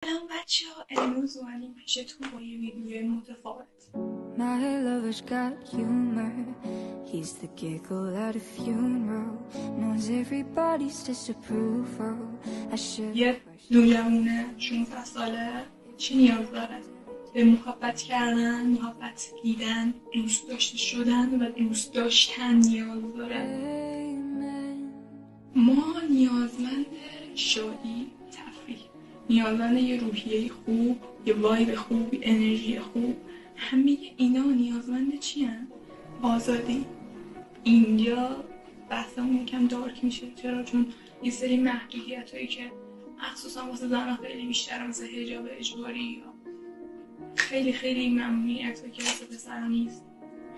سلام بچه ها، امروز اومدیم پیشتون با یه ویدیوی متفاوت. My lover's got humor. He's the giggle at a funeral. Knows everybody's disapproval. I should یه نوجوونه 16 ساله چی نیاز داره؟ به محبت کردن، محبت دیدن، دوست داشته شدن و دوست داشتن نیاز داره. ما نیازمند شادی، تفریح، نیازمند یه روحیه خوب، یه وایب خوب، یه انرژی خوب. همه اینا نیازمند چی هن؟ آزادی. اینجا بحثمون یکم دارک میشه. چرا؟ چون یه سری محدودیت هایی که مخصوصا واسه زنها خیلی بیشتر، مثل حجاب اجباری یا خیلی خیلی ممنوعیت هایی که واسه پسرها نیست.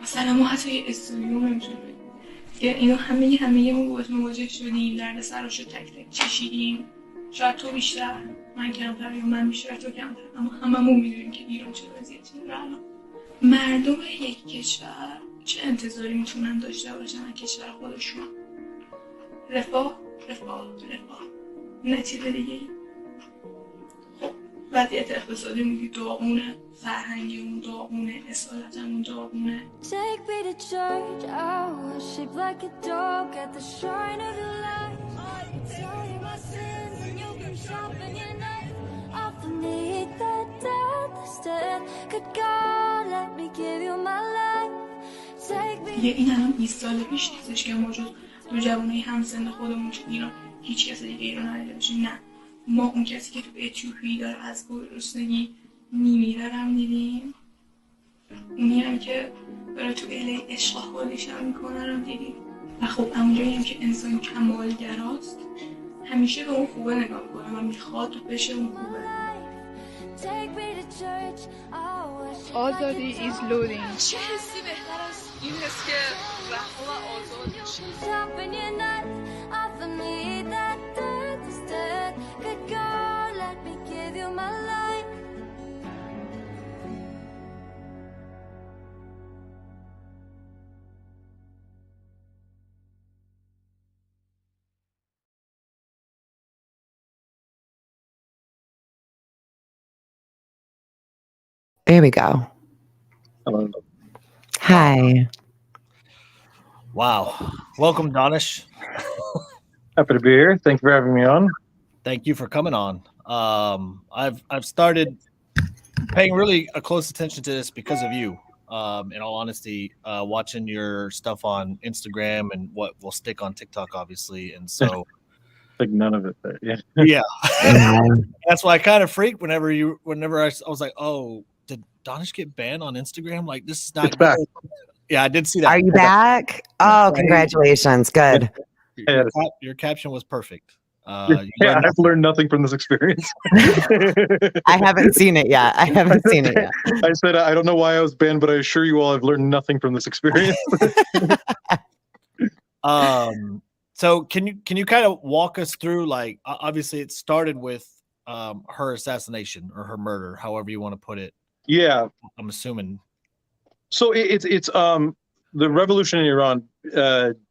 مثلا ما حتی یه استودیو نمیتونیم بریم. اینا همه ما باید مواجه شدیم، درد سراشو تک تک چشیدیم. شاید تو بیشتر، من کمتر، یا من بیشتر تو کمتر، اما هممون میدونیم که ایران چه وضعیتی داره الان. مردم یک کشور چه انتظاری میتونن داشته باشن از کشور خودشون؟ رفاه، رفاه، رفاه، نه چیز دیگه. خب وضعیت اقتصادیمون داغونه، فرهنگیمون داغونه، اصالتمون داغونه. take me to church. I worship like a dog at the shrine of your light. Tell you my sins and you can sharpen your knife. Offer me that death instead. Good God, let me give you my life. Take me. دیگه این الان 20 سال پیش نیستش که ما جز دو جوانای همسن خودمون تو ایران هیچ کس دیگه ایران ندیده باشیم. نه، ما اون کسی که تو اتیوپی داره از گرسنگی میمیره رو هم دیدیم. اونی هم که داره تو الی عشق خودش هم میکنه رو دیدیم. و خب اونجایی هم که انسان کمالگراست، همیشه به اون خوبه نگاه کنه و میخواد بشه اون خوبه. Take me to church. I worship آزادی is loading. چه حسی بهتر از این حس که رها و آزاد باشی؟ sharpen your knife. Offer me that death instead. Good God, let me give you my life. There we go. Hello. Hi. Wow. Welcome, Danesh. Happy to be here. Thank you for having me on. Thank you for coming on. I've started paying really a close attention to this because of you. In all honesty, watching your stuff on Instagram and what will stick on TikTok, obviously. And so Like none of it, but yeah. yeah. That's why I kind of freaked whenever I was like, oh, did Danesh get banned on Instagram? Like, this is not It's back. Yeah, I did see that. Are you back? Oh, congratulations. Good. Your caption was perfect. Yeah, I've learned nothing from this experience. I haven't seen it yet. I said, I don't know why I was banned, but I assure you all I've learned nothing from this experience. So can you kind of walk us through, like, obviously it started with her assassination or her murder, however you want to put it. Yeah. I'm assuming. So it's the revolution in Iran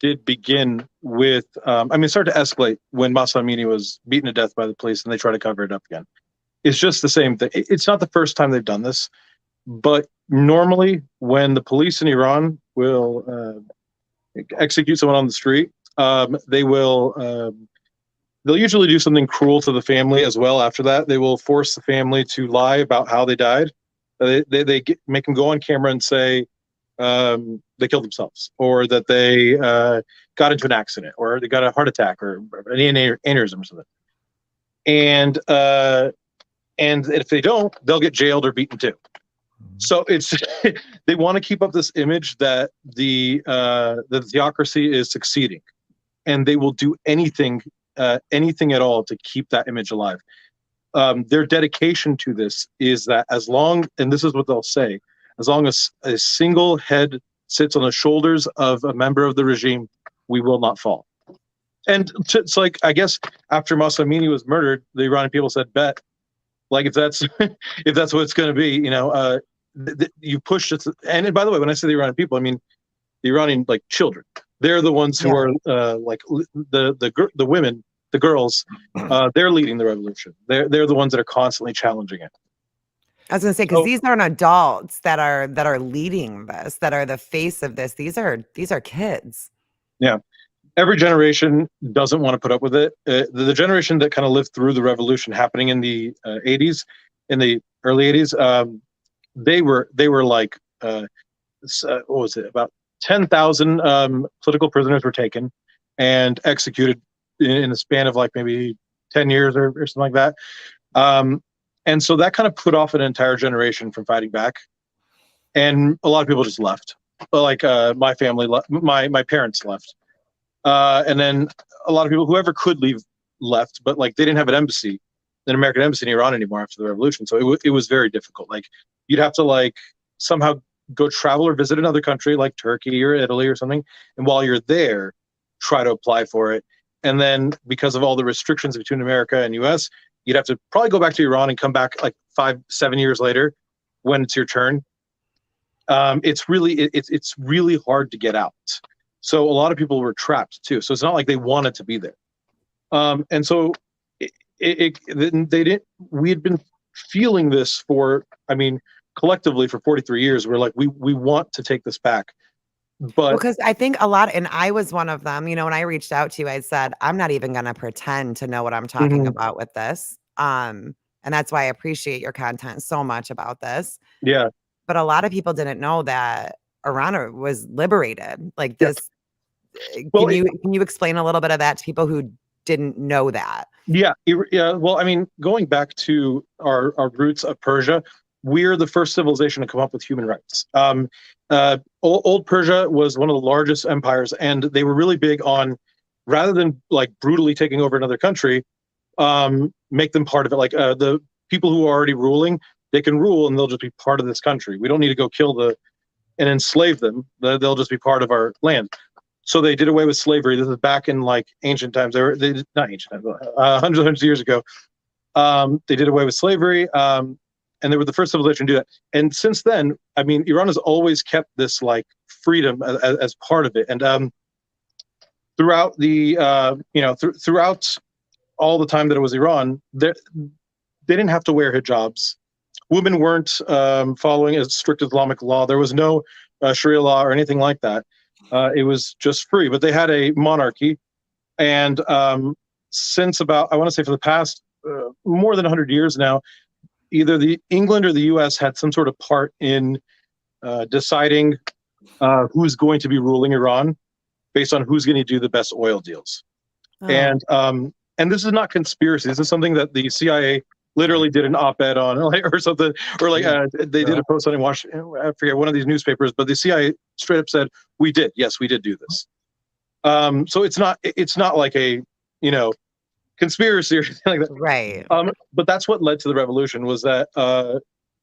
did begin with, it started to escalate when Mahsa Amini was beaten to death by the police and they tried to cover it up again. It's just the same thing. It's not the first time they've done this, but normally when the police in Iran will execute someone on the street, they'll usually do something cruel to the family as well. After that, they will force the family to lie about how they died. They make them go on camera and say they killed themselves, or that they got into an accident, or they got a heart attack, or an aneurysm or something. And if they don't, they'll get jailed or beaten too. So it's they want to keep up this image that the theocracy is succeeding, and they will do anything at all to keep that image alive. Their dedication to this is that and this is what they'll say, as long as a single head sits on the shoulders of a member of the regime, we will not fall. And it's like, I guess after Mahsa Amini was murdered, the Iranian people said, bet. Like, if that's if that's what it's going to be, you pushed it. And by the way, when I say the Iranian people, I mean the Iranian, like, children. They're the ones who are like the women the girls, they're leading the revolution. They're the ones that are constantly challenging it. I was gonna say, because these aren't adults that are leading this, that are the face of this. These are kids. Yeah. Every generation doesn't want to put up with it. The generation that kind of lived through the revolution happening in the 80s, in the early 80s, they were like, what was it? About 10,000 political prisoners were taken and executed in the span of like maybe 10 years or something like that. And so that kind of put off an entire generation from fighting back. And a lot of people just left. Like my family, my parents left. And then a lot of people, whoever could leave, left, but like they didn't have an American embassy in Iran anymore after the revolution. So it was very difficult. Like you'd have to like somehow go travel or visit another country like Turkey or Italy or something. And while you're there, try to apply for it. And then because of all the restrictions between America and US, you'd have to probably go back to Iran and come back like 5-7 years later when it's your turn. It's really hard to get out. So a lot of people were trapped too. So it's not like they wanted to be there. And so they didn't. We had been feeling this for, I mean, collectively for 43 years. We're like, we want to take this back. But because I think a lot, and I was one of them, when I reached out to you, I said, I'm not even going to pretend to know what I'm talking about with this. And that's why I appreciate your content so much about this. Yeah. But a lot of people didn't know that Iran was liberated. Like this. Yeah. Well, can you explain a little bit of that to people who didn't know that? Yeah. Well, I mean, going back to our roots of Persia, we're the first civilization to come up with human rights. Old Persia was one of the largest empires, and they were really big on, rather than like brutally taking over another country, make them part of it. Like the people who are already ruling, they can rule and they'll just be part of this country. We don't need to go kill and enslave them. They'll just be part of our land. So they did away with slavery. This is back in like ancient times. Not ancient times, hundreds of years ago. They did away with slavery. And they were the first civilization to do that. And since then, I mean, Iran has always kept this like freedom as part of it. And throughout the, throughout all the time that it was Iran, they didn't have to wear hijabs. Women weren't following a strict Islamic law. There was no Sharia law or anything like that. It was just free. But they had a monarchy. And since about, I want to say for the past more than 100 years now, either the England or the U.S. had some sort of part in deciding who's going to be ruling Iran based on who's going to do the best oil deals. Oh. And this is not conspiracy. This is something that the CIA literally did an op-ed on, or something, or like they did a post on I forget, one of these newspapers, but the CIA straight up said, "We did. Yes, we did do this." So it's not like a conspiracy or something like that. Right. But that's what led to the revolution, was that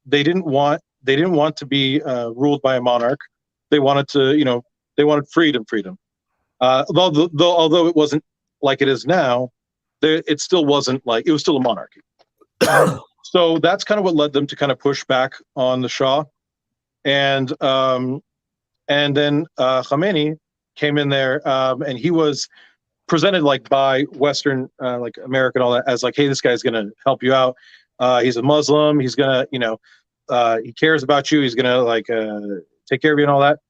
they didn't want to be ruled by a monarch. They wanted to, they wanted freedom. Although it wasn't like it is now, it still wasn't like, it was still a monarchy. So that's kind of what led them to kind of push back on the Shah. And then Khamenei came in there, and he was presented like by Western, like America and all that, as like, hey, this guy's going to help you out. He's a Muslim. He's going to, he cares about you. He's going to like take care of you and all that.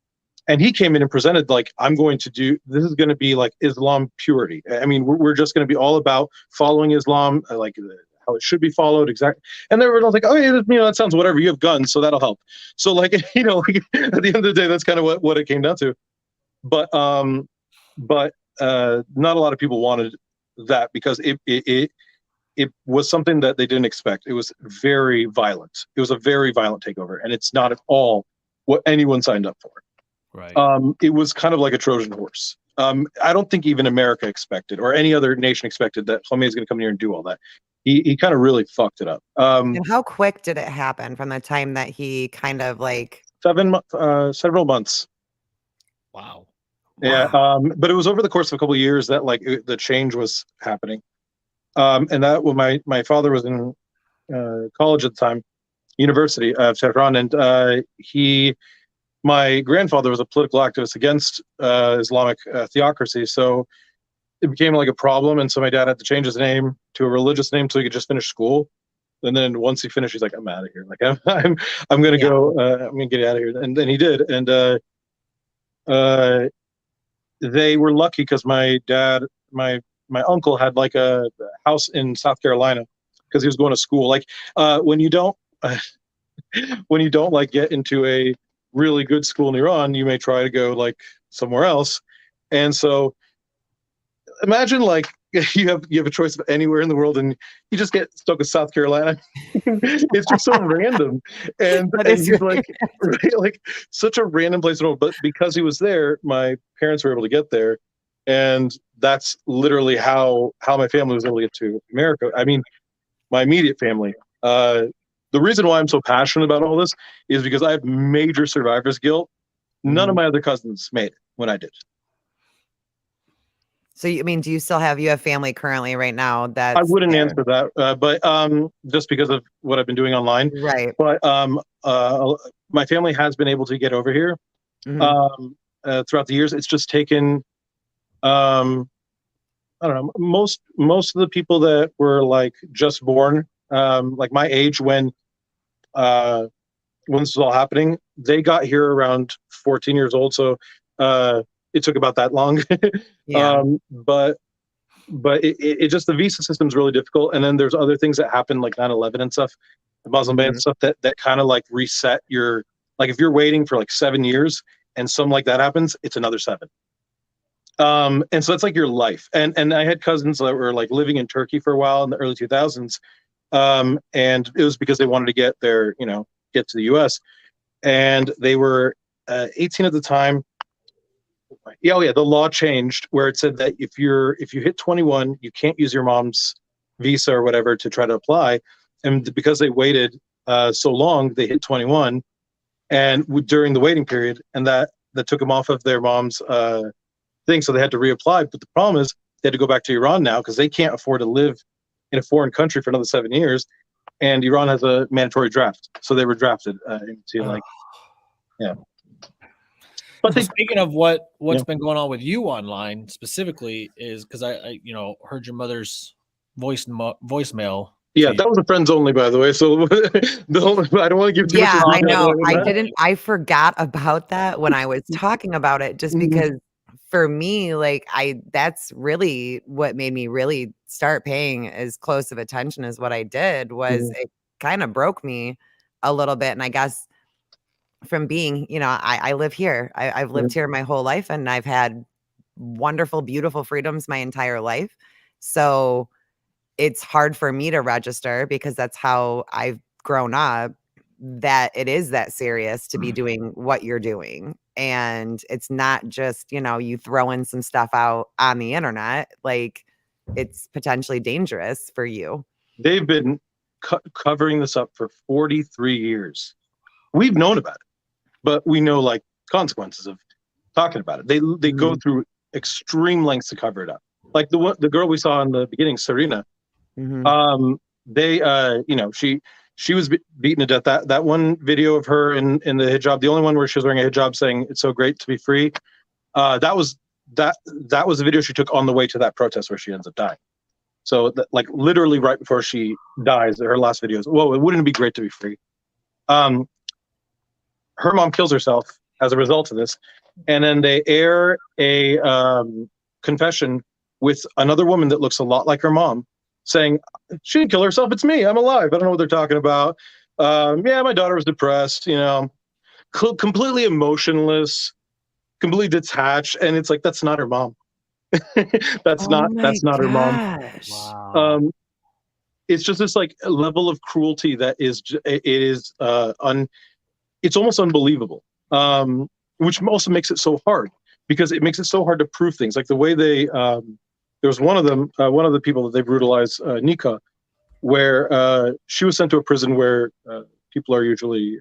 And he came in and presented like, this is going to be like Islam purity. I mean, we're just going to be all about following Islam, like how it should be followed. Exactly. And everyone was like, oh yeah, that sounds whatever. You have guns, so that'll help. So like, like, at the end of the day, that's kind of what it came down to. But not a lot of people wanted that, because it was something that they didn't expect. It was very violent. It was a very violent takeover, and it's not at all what anyone signed up for. Right. It was kind of like a Trojan horse. I don't think even America expected, or any other nation expected, that Khamenei is going to come here and do all that. He kind of really fucked it up. And how quick did it happen from the time that he kind of like several months? Wow. Yeah. But it was over the course of a couple of years that like the change was happening. And that when my father was in college at the time, University of Tehran, and my grandfather was a political activist against Islamic theocracy. So it became like a problem, and so my dad had to change his name to a religious name so he could just finish school. And then once he finished, he's like, "I'm out of here. Like I'm gonna go. I'm gonna get out of here." And then he did. And they were lucky because my dad, my uncle had like a house in South Carolina because he was going to school. Like when you don't when you don't like get into a really good school in Iran, you may try to go like somewhere else. And so imagine like you have a choice of anywhere in the world and you just get stuck with South Carolina. It's just so random. And he's like, right, like such a random place to know. But because he was there, my parents were able to get there. And that's literally how my family was able to get to America. I mean, my immediate family. The reason why I'm so passionate about all this is because I have major survivor's guilt. None of my other cousins made it when I did. So, I mean, do you still have family currently right now? That I wouldn't answer that, but just because of what I've been doing online, right? But my family has been able to get over here throughout the years. It's just taken, I don't know, most of the people that were like just born, like my age when this was all happening, they got here around 14 years old. So it took about that long. But it just, the visa system's really difficult. And then there's other things that happen like 9/11 and stuff, the Muslim ban and stuff that kind of like reset your, like if you're waiting for like 7 years and something like that happens, it's another 7. And so it's like your life. And I had cousins that were like living in Turkey for a while in the early 2000s. And it was because they wanted to get their, get to the US, and they were 18 at the time. The law changed where it said that if you hit 21, you can't use your mom's visa or whatever to try to apply. And because they waited so long, they hit 21, and during the waiting period, and that took them off of their mom's thing, so they had to reapply. But the problem is they had to go back to Iran now because they can't afford to live in a foreign country for another 7 years, and Iran has a mandatory draft, so they were drafted into But speaking of what's been going on with you online specifically, is because I heard your mother's voicemail. Yeah, that was a friends only, by the way. So I don't want to give too much. Yeah, I know. I forgot about that when I was talking about it, just because for me, like that's really what made me really start paying as close of attention as what I did. Was it kind of broke me a little bit. And I guess from being, I live here. I've lived here my whole life, and I've had wonderful, beautiful freedoms my entire life. So it's hard for me to register because that's how I've grown up, that it is that serious to be doing what you're doing. And it's not just, you throw in some stuff out on the internet, like it's potentially dangerous for you. They've been covering this up for 43 years. We've known about it, but we know like consequences of talking about it. They go through extreme lengths to cover it up. Like the girl we saw in the beginning, Serena, she was beaten to death. That one video of her in the hijab, the only one where she was wearing a hijab saying it's so great to be free, that was the video she took on the way to that protest where she ends up dying. So like literally right before she dies, her last video is, whoa, wouldn't it be great to be free? Her mom kills herself as a result of this, and then they air a confession with another woman that looks a lot like her mom, saying she didn't kill herself, it's me, I'm alive. I don't know what they're talking about. My daughter was depressed, completely emotionless, completely detached, and it's like, that's not her mom. that's not her mom. Wow. It's just this like level of cruelty that is it's almost unbelievable, which also makes it so hard, because it makes it so hard to prove things. Like the way they there was one of the people that they brutalized, Nika, where she was sent to a prison where people are usually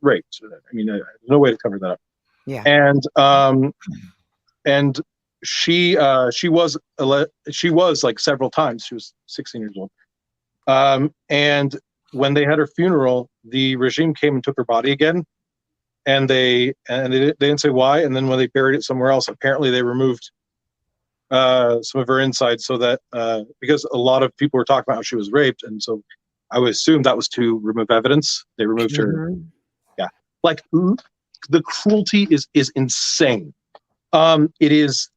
raped. I mean, there's no way to cover that up. Yeah. And she was like several times. She was 16 years old. And when they had her funeral, the regime came and took her body again, and they didn't say why. And then when they buried it somewhere else, apparently they removed some of her insides, so that because a lot of people were talking about how she was raped, and so I would assume that was to remove evidence. They removed her. Mhm. Yeah, like the cruelty is insane. It is.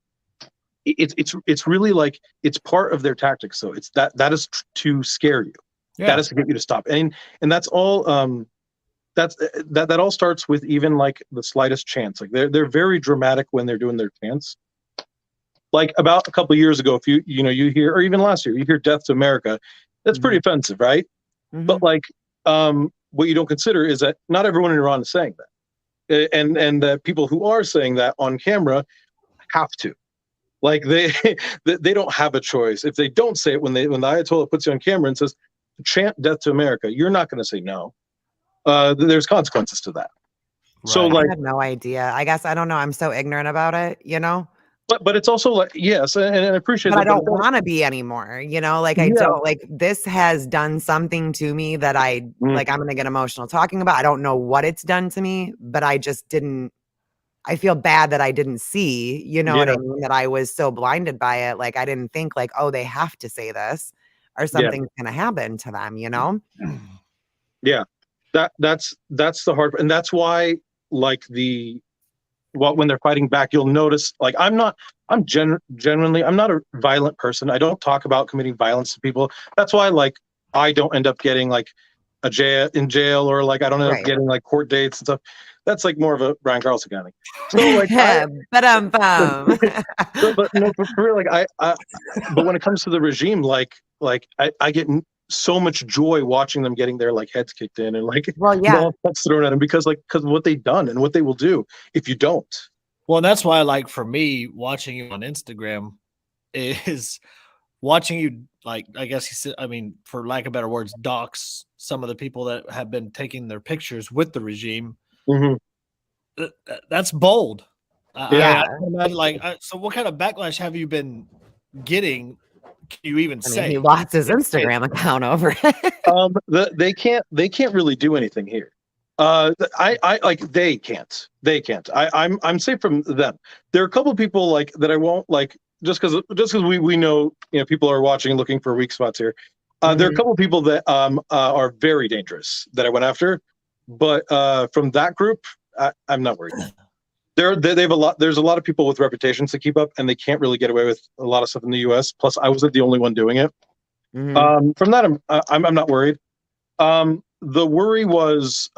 It's really like it's part of their tactics. So it's that is to scare you. Yeah. That is to get you to stop. And that's all. That all starts with even like the slightest chance. Like they're very dramatic when they're doing their chants. Like about a couple of years ago, if you hear, or even last year, you hear "Death to America," that's pretty offensive, right? Mhm. But like, what you don't consider is that not everyone in Iran is saying that, and the people who are saying that on camera have to. Like they don't have a choice. If they don't say it when the Ayatollah puts you on camera and says, "Chant death to America," you're not going to say no. There's consequences to that. So Right. like, I had no idea. I guess I don't know. I'm so ignorant about it, you know. but it's also like, yes, and I appreciate But that. I don't want to be anymore, you know. Like I Yeah. don't like this has done something to me that I like. I'm gonna get emotional talking about. I don't know what it's done to me, but I just didn't. I feel bad that I didn't see, you know what I Yeah. mean? That I was so blinded by it. Like I didn't think like, oh, they have to say this or Yeah. something's gonna happen to them, you know? Yeah, that's the hard, and that's why like when they're fighting back, you'll notice like genuinely I'm not a violent person. I don't talk about committing violence to people. That's why like I don't end up getting like in jail, or like I don't end up Right. getting like court dates and stuff. That's like more of a Brian Carlson kind of thing. So like but no, for real, like but when it comes to the regime, like I get so much joy watching them getting their like heads kicked in and like Well, yeah. balls thrown at them because of what they've done and what they will do if you don't. Well, and that's why, like, for me, watching you on Instagram is watching you, like, I guess he said, I mean, for lack of better words, dox some of the people that have been taking their pictures with the regime. Mm-hmm. That's bold. Yeah. I imagine, like, so what kind of backlash have you been getting? Can you even I mean, say? he lost his Instagram account over it. They can't really do anything here. I like they can't. I'm safe from them. There are a couple of people like that I won't like just because we know people are watching and looking for weak spots here. There are a couple of people that are very dangerous that I went after, but from that group, I'm not worried. They have a lot. There's a lot of people with reputations to keep up, and they can't really get away with a lot of stuff in the U.S. Plus, I wasn't the only one doing it. From that, I'm not worried. The worry was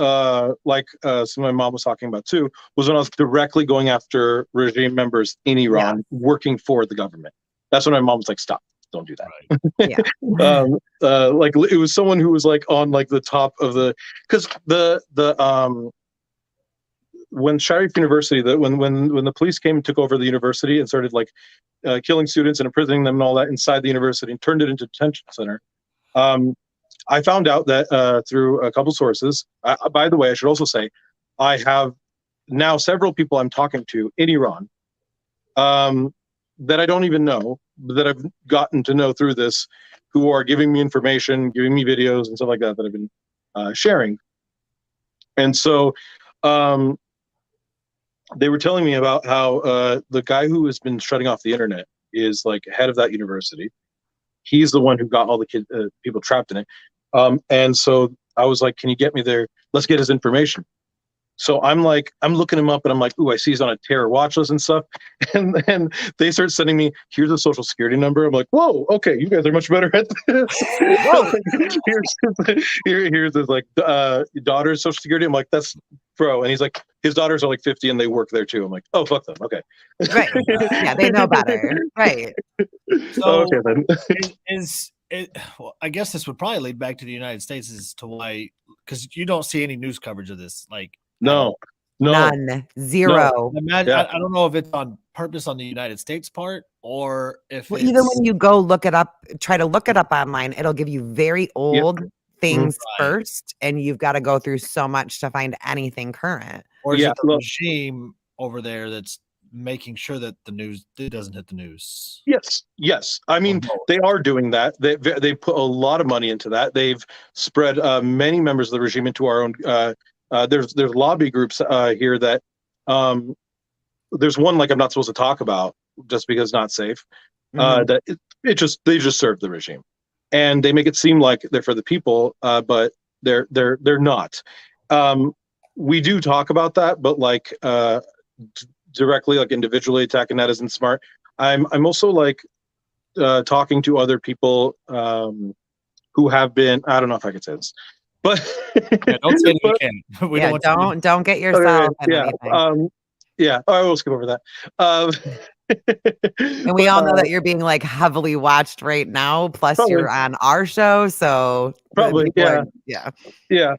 like some of my mom was talking about too, was when I was directly going after regime members in Iran working for the government. That's when my mom was like, "Stop, don't do that." Yeah. Like it was someone who was like on like the top of because when Sharif University, when the police came and took over the university and started like killing students and imprisoning them and all that inside the university and turned it into a detention center, I found out that through a couple sources. By the way, I should also say, I have now several people I'm talking to in Iran that I don't even know, that I've gotten to know through this, who are giving me information, giving me videos and stuff like that I've been sharing. And so they were telling me about how the guy who has been shutting off the internet is like head of that university. He's the one who got all the people trapped in it. And so I was like, can you get me there? Let's get his information. So I'm looking him up and I'm like, ooh, I see he's on a terror watch list and stuff. And then they start sending me, here's a social security number. I'm like, whoa, okay, you guys are much better at this. here's his like daughter's social security. I'm like, that's bro. And he's like, his daughters are like 50 and they work there too. I'm like, oh, fuck them. Okay. Right. Yeah, they know better. Right. So okay, then. Well, I guess this would probably lead back to the United States as to why, because you don't see any news coverage of this. Like, no. None. Zero. Imagine, I don't know if it's on purpose on the United States part or if even when you go look it up, try to look it up online, it'll give you very old things first, and you've got to go through so much to find anything current. Or is it the regime over there that's making sure that the news doesn't hit the news? Yes. I mean, they are doing that. They put a lot of money into that. They've spread many members of the regime into our own. There's lobby groups here that there's one like I'm not supposed to talk about just because not safe. Mhm. That they just serve the regime, and they make it seem like they're for the people, but they're not. We do talk about that, but like directly, like individually attacking that isn't smart. I'm also like talking to other people who have been. I don't know if I could say this, but Yeah, don't say that you but can. We Yeah, don't want you don't get yourself in yeah, anything. yeah. I will skip over that. Um, And we but all know that you're being like heavily watched right now. Plus, probably, you're on our show, so probably, people are yeah, yeah.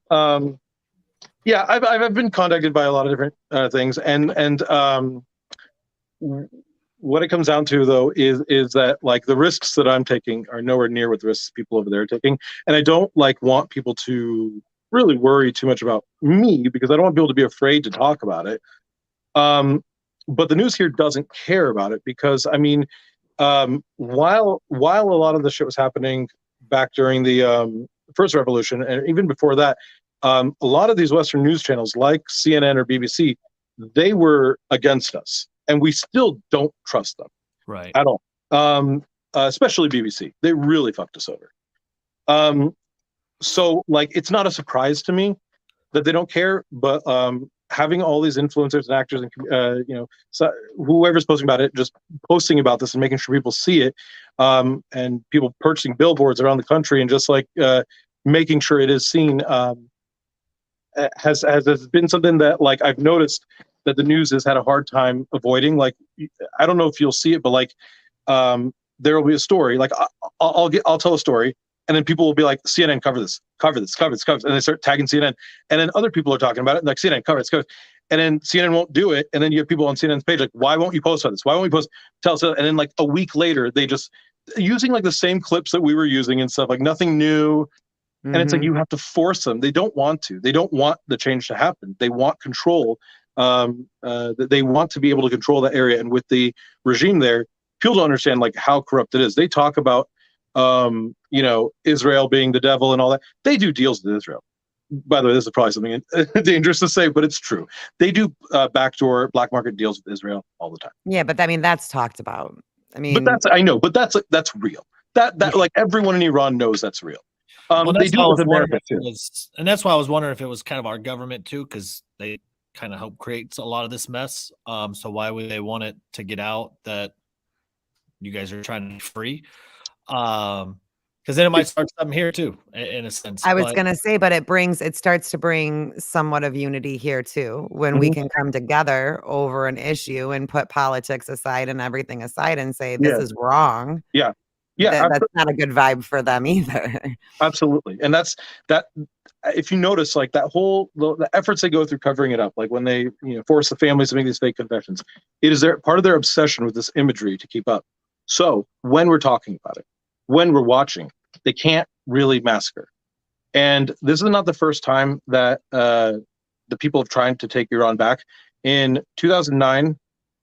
Yeah, I've been contacted by a lot of different things, and what it comes down to though is that like the risks that I'm taking are nowhere near what the risks people over there are taking, and I don't like want people to really worry too much about me because I don't want people to be afraid to talk about it. But the news here doesn't care about it because I mean, while a lot of the shit was happening back during the first revolution and even before that, a lot of these Western news channels like CNN or BBC, they were against us, and we still don't trust them right. at all. Especially BBC, they really fucked us over. So like, it's not a surprise to me that they don't care, but having all these influencers and actors and so whoever's posting about it, just posting about this and making sure people see it, and people purchasing billboards around the country and just like making sure it is seen, has been something that like I've noticed that the news has had a hard time avoiding. Like, I don't know if you'll see it, but like there will be a story. Like I'll tell a story, and then people will be like, CNN, cover this, and they start tagging CNN, and then other people are talking about it, and like, CNN, cover this, and then CNN won't do it, and then you have people on CNN's page like, why won't you post on this? Why won't we post? Tell us, and then like a week later, they just using like the same clips that we were using and stuff, like nothing new. And it's like, Mhm. you have to force them. They don't want to. They don't want the change to happen. They want control. They want to be able to control that area. And with the regime there, people don't understand like how corrupt it is. They talk about, Israel being the devil and all that. They do deals with Israel. By the way, this is probably something dangerous to say, but it's true. They do backdoor black market deals with Israel all the time. Yeah, but I mean that's talked about. I But mean, that's real. That like everyone in Iran knows that's real. Well, They that's do why I it was with wondering America if it too. was, and that's why I was wondering if it was kind of our government too, because they kind of help create a lot of this mess. So why would they want it to get out that you guys are trying to be free? Because then it might start something here too, in a sense. I was But gonna say, but it starts to bring somewhat of unity here too, when we Mhm. can come together over an issue and put politics aside and everything aside and say this Yeah, is wrong. yeah, yeah. That's not a good vibe for them either. Absolutely. And that's that. If you notice, like that whole the efforts they go through covering it up, like when they force the families to make these fake confessions, it is their part of their obsession with this imagery to keep up. So when we're talking about it, when we're watching, they can't really massacre. And this is not the first time that the people have tried to take Iran back. In 2009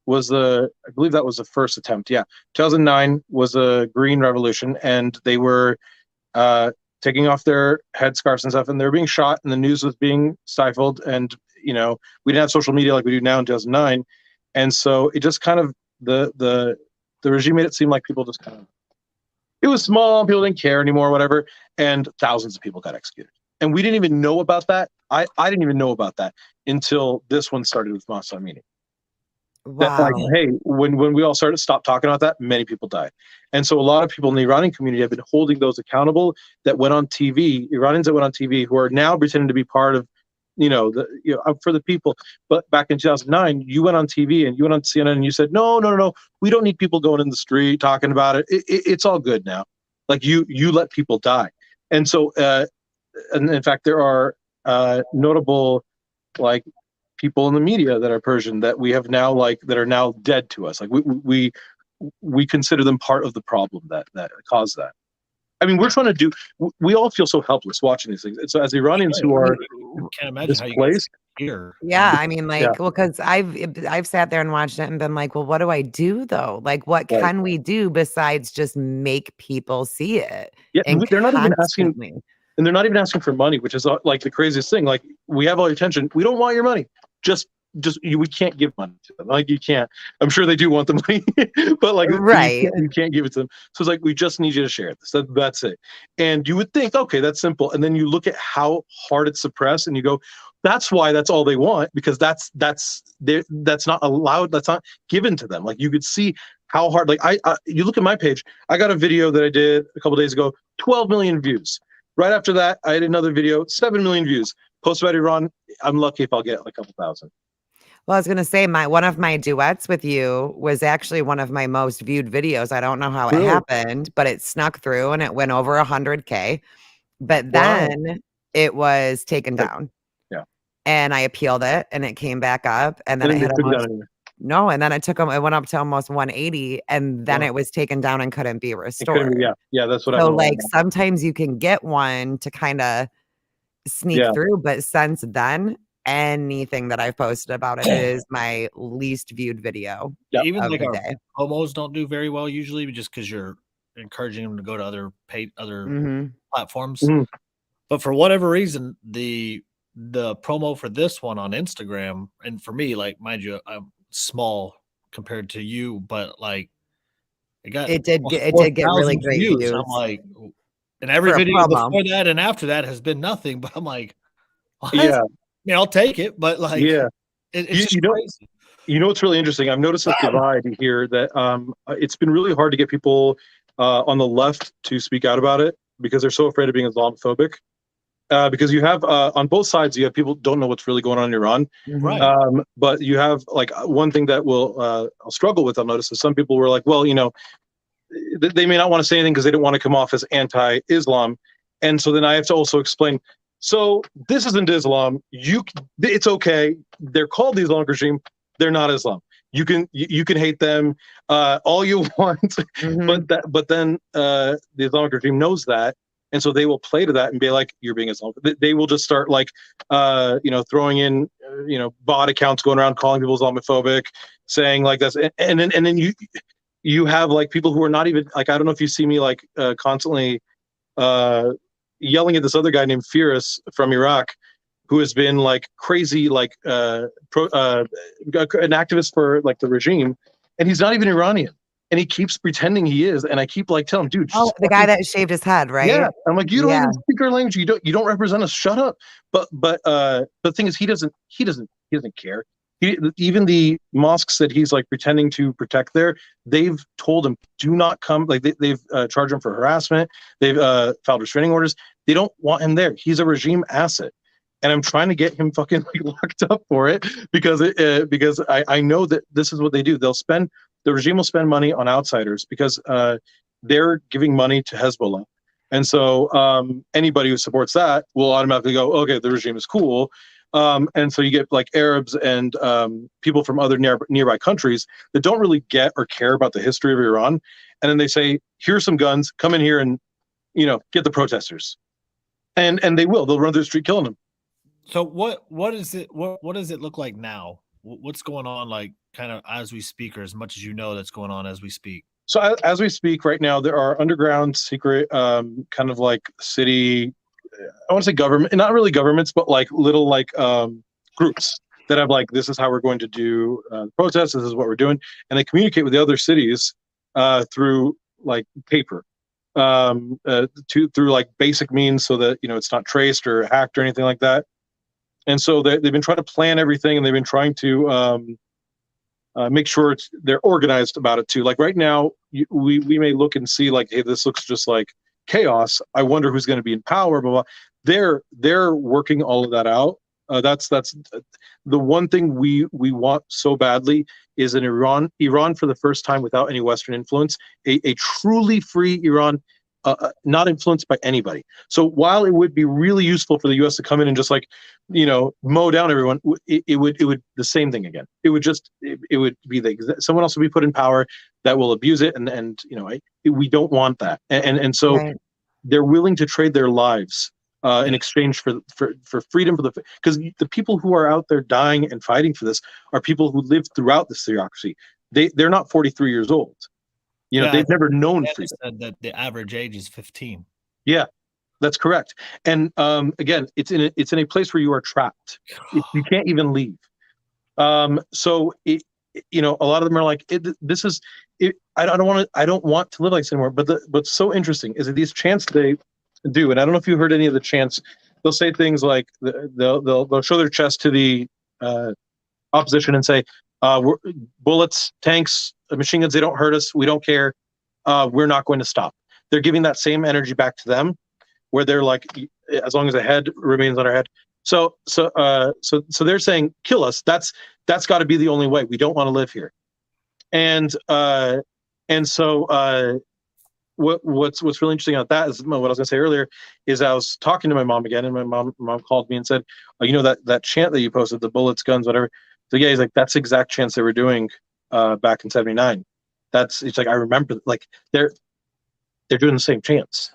I believe that was the first attempt. Yeah, 2009 was a Green Revolution, and they were taking off their headscarves and stuff, and they were being shot, and the news was being stifled, and we didn't have social media like we do now in 2009, and so it just kind of the regime made it seem like people just kind of, it was small, people didn't care anymore, whatever, and thousands of people got executed, and we didn't even know about that. I didn't even know about that until this one started with Mahsa Amini. That like, Wow. hey, when we all started stop talking about that, many people died. And so a lot of people in the Iranian community have been holding those accountable that went on TV, Iranians that went on TV, who are now pretending to be part of up for the people. But back in 2009, you went on TV and you went on CNN and you said, no, we don't need people going in the street talking about it. It's all good now. Like you let people die. And so and in fact there are notable like people in the media that are Persian that we have now that are now dead to us. Like we consider them part of the problem that caused that. I mean, we're trying to do. We all feel so helpless watching these things. And so as Iranians who are can't imagine how you guys displaced, here. Yeah, I mean, yeah, well, because I've sat there and watched it and been like, well, what do I do though? Like, what right, can we do besides just make people see it yeah, and they're not even asking, constantly? and they're not even asking for money, which is like the craziest thing. Like, we have all your attention. We don't want your money. Just we can't give money to them. Like, you can't. I'm sure they do want the money, but like, Right. you can't give it to them. So it's like, we just need you to share this. That's it. And you would think, okay, that's simple. And then you look at how hard it's suppressed, and you go, that's why that's all they want, because that's not allowed. That's not given to them. Like, you could see how hard. Like, you look at my page. I got a video that I did a couple days ago, 12 million views. Right after that, I had another video, 7 million views. Post about Iran. I'm lucky if I'll get like a couple thousand. Well, I was gonna say one of my duets with you was actually one of my most viewed videos. I don't know how it happened, but it snuck through and it went over 100K. But then it was taken down. Yeah. And I appealed it, and it came back up, and then it hit almost, and then it went up to almost 180, and then it was taken down and couldn't be restored. Yeah, that's what I. So like sometimes you can get one to kind of sneak through, but since then, anything that I've posted about it is my least viewed video. Even like our promos don't do very well usually, just because you're encouraging them to go to other platforms. But for whatever reason, the promo for this one on Instagram, and for me, like, mind you, I'm small compared to you, but like it did get really great views. I'm like, and every video before that and after that has been nothing. But I'm like, what? Yeah, I mean, I'll take it, but like, it's just crazy. You know what's really interesting? I've noticed this divide here that it's been really hard to get people on the left to speak out about it because they're so afraid of being Islamophobic. Because you have on both sides, you have people don't know what's really going on in Iran. Right. But you have like one thing that I'll struggle with. I'll notice is some people were like, well, you know, they may not want to say anything because they don't want to come off as anti-Islam. And so then I have to also explain, so this isn't Islam. It's okay. They're called the Islamic regime. They're not Islam. You can hate them all you want, but then the Islamic regime knows that. And so they will play to that and be like, you're being Islamic. They will just start like, throwing in, bot accounts going around calling people Islamophobic, saying like that's, and then you have like people who are not even like, I don't know if you see me like constantly yelling at this other guy named Firas from Iraq, who has been like crazy, like an activist for like the regime, and he's not even Iranian. And he keeps pretending he is, and I keep like telling him, dude. The guy that shaved his head, right? Yeah, I'm like, you don't even speak our language. You don't represent us. Shut up. But the thing is, he doesn't care. Even the mosques that he's like pretending to protect there, they've told him do not come. Like they've charged him for harassment. They've filed restraining orders. They don't want him there. He's a regime asset. And I'm trying to get him fucking like locked up for it because I know that this is what they do. The regime will spend money on outsiders because they're giving money to Hezbollah. And so anybody who supports that will automatically go, okay, the regime is cool. And so you get like Arabs and people from other nearby countries that don't really get or care about the history of Iran. And then they say, here's some guns, come in here and, get the protesters. And they'll run through the street killing them. So what does it look like now? What's going on, like kind of as we speak, or as much as that's going on as we speak? So as we speak right now, there are underground secret kind of like city, I want to say government, not really governments, but like little like groups that have like, this is how we're going to do protests. This is what we're doing. And they communicate with the other cities through like paper, through like basic means so that, it's not traced or hacked or anything like that. And so they've been trying to plan everything, and they've been trying to make sure they're organized about it too. Like right now, we may look and see like, hey, this looks just like chaos. I wonder who's going to be in power. Blah, blah. They're working all of that out. That's the one thing we want so badly is in Iran for the first time without any Western influence, a truly free Iran. Not influenced by anybody. So while it would be really useful for the U.S. to come in and just like, mow down everyone, it would the same thing again. It would be someone else will be put in power that will abuse it, and we don't want that. And so they're willing to trade their lives in exchange for freedom because the people who are out there dying and fighting for this are people who lived throughout this theocracy. They're not 43 years old. They've never known freedom. Said that the average age is 15. Yeah, that's correct. And again, it's in a place where you are trapped. You can't even leave. So a lot of them are like, this is it. I don't want to live like this anymore. But what's so interesting is that these chants they do, and I don't know if you heard any of the chants. They'll say things like they'll show their chest to the opposition and say, bullets, tanks, machine guns, they don't hurt us. We don't care. We're not going to stop. They're giving that same energy back to them, where they're like, as long as the head remains on our head. So they're saying, kill us. That's got to be the only way. We don't want to live here. And so what's really interesting about that is what I was going to say earlier is I was talking to my mom again, and my mom called me and said, that chant that you posted, the bullets, guns, whatever. So yeah, he's like, that's the exact chants they were doing back in '79. It's like, I remember, like they're doing the same chants.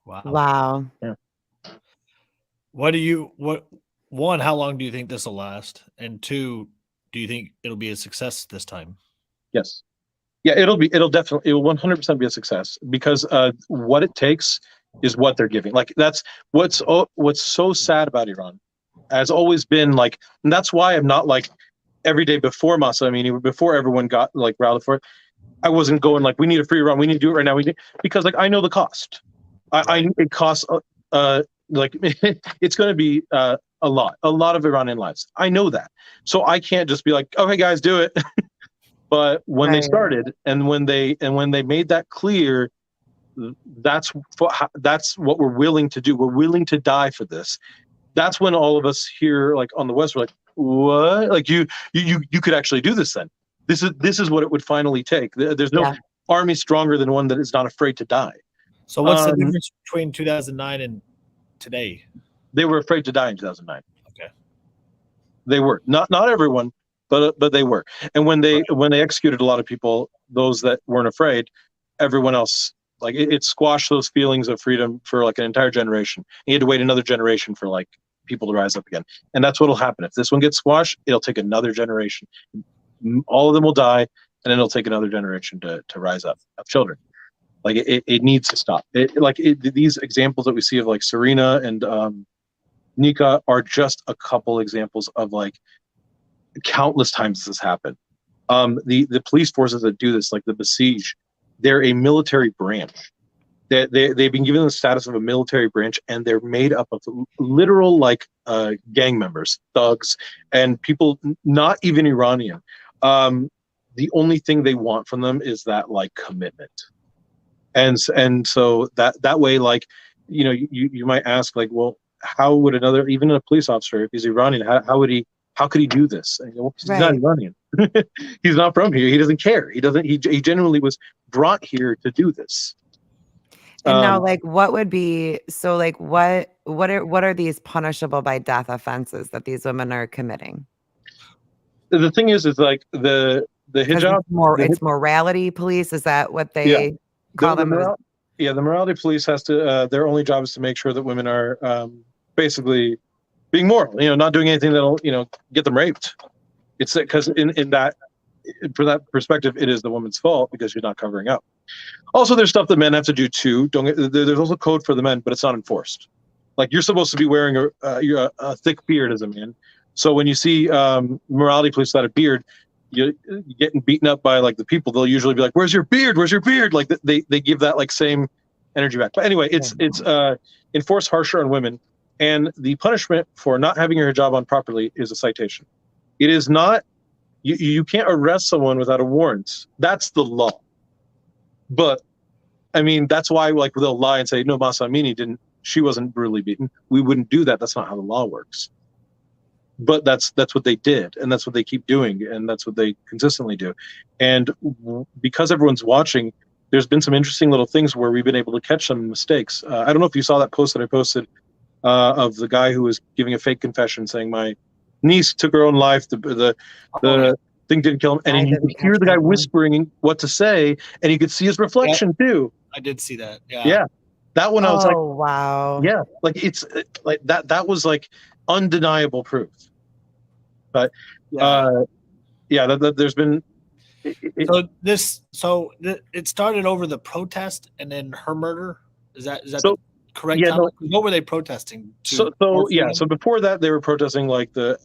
Wow. Yeah. One, how long do you think this will last? And two, do you think it'll be a success this time? Yes. Yeah, it will 100% be a success, because what it takes is what they're giving. Like, that's what's so sad about Iran has always been like, and that's why I'm not like every day before Masa Amini, before everyone got like rallied for it, I wasn't going like, we need a free Iran, we need to do it right now. Because like, I know the cost. It costs like it's going to be a lot of Iranian lives. I know that, so I can't just be like, okay, guys, do it. But when they started, and when they made that clear, that's what we're willing to do. We're willing to die for this. That's when all of us here, like on the West, were like, what? Like you could actually do this then. This is what it would finally take. There's no army stronger than one that is not afraid to die. So what's the difference between 2009 and today? They were afraid to die in 2009. Okay. They were not everyone, but they were. And when they executed a lot of people, those that weren't afraid, everyone else, like it squashed those feelings of freedom for like an entire generation. You had to wait another generation for like people to rise up again. And that's what'll happen. If this one gets squashed, it'll take another generation. All of them will die, and then it'll take another generation to rise up of children. Like it needs to stop. These examples that we see of like Serena and Nika are just a couple examples of like countless times this has happened. The police forces that do this, like the Basij, they're a military branch. They've been given the status of a military branch, and they're made up of literal like gang members, thugs, and people not even Iranian. The only thing they want from them is that like commitment. And so that way, like, you might ask, like, well, how would even a police officer, if he's Iranian, how could he do this? And well, he's not Iranian. He's not from here. He doesn't care. He genuinely was brought here to do this. And now, like, what would be what are these punishable by death offenses that these women are committing? The thing is like the hijab. It's morality police. Is that what they call them? The morality police has to. Their only job is to make sure that women are basically being moral. Not doing anything that'll get them raped. It's because in that, for that perspective, it is the woman's fault because she's not covering up. Also, there's stuff that men have to do too. There's also code for the men, but it's not enforced. Like, you're supposed to be wearing a thick beard as a man. So when you see morality police without a beard, you're getting beaten up by like the people. They'll usually be like, "Where's your beard? Where's your beard?" Like they give that like same energy back. But anyway, it's enforced harsher on women, and the punishment for not having your hijab on properly is a citation. It is not. You can't arrest someone without a warrant. That's the law. But I mean, that's why like they'll lie and say, no, Masa Amini didn't. She wasn't brutally beaten. We wouldn't do that. That's not how the law works. But that's what they did, and that's what they keep doing, and that's what they consistently do. And because everyone's watching, there's been some interesting little things where we've been able to catch some mistakes. I don't know if you saw that post that I posted of the guy who was giving a fake confession saying my niece took her own life. The thing didn't kill him, and you could hear the guy whispering what to say, and you could see his reflection too. I did see that. Yeah. That one I was like, wow. Yeah, like it's like that. That was like undeniable proof. But there's been. It started over the protest and then her murder. Is that so? correct Yeah, timeline? What were they protesting? So before that they were protesting like the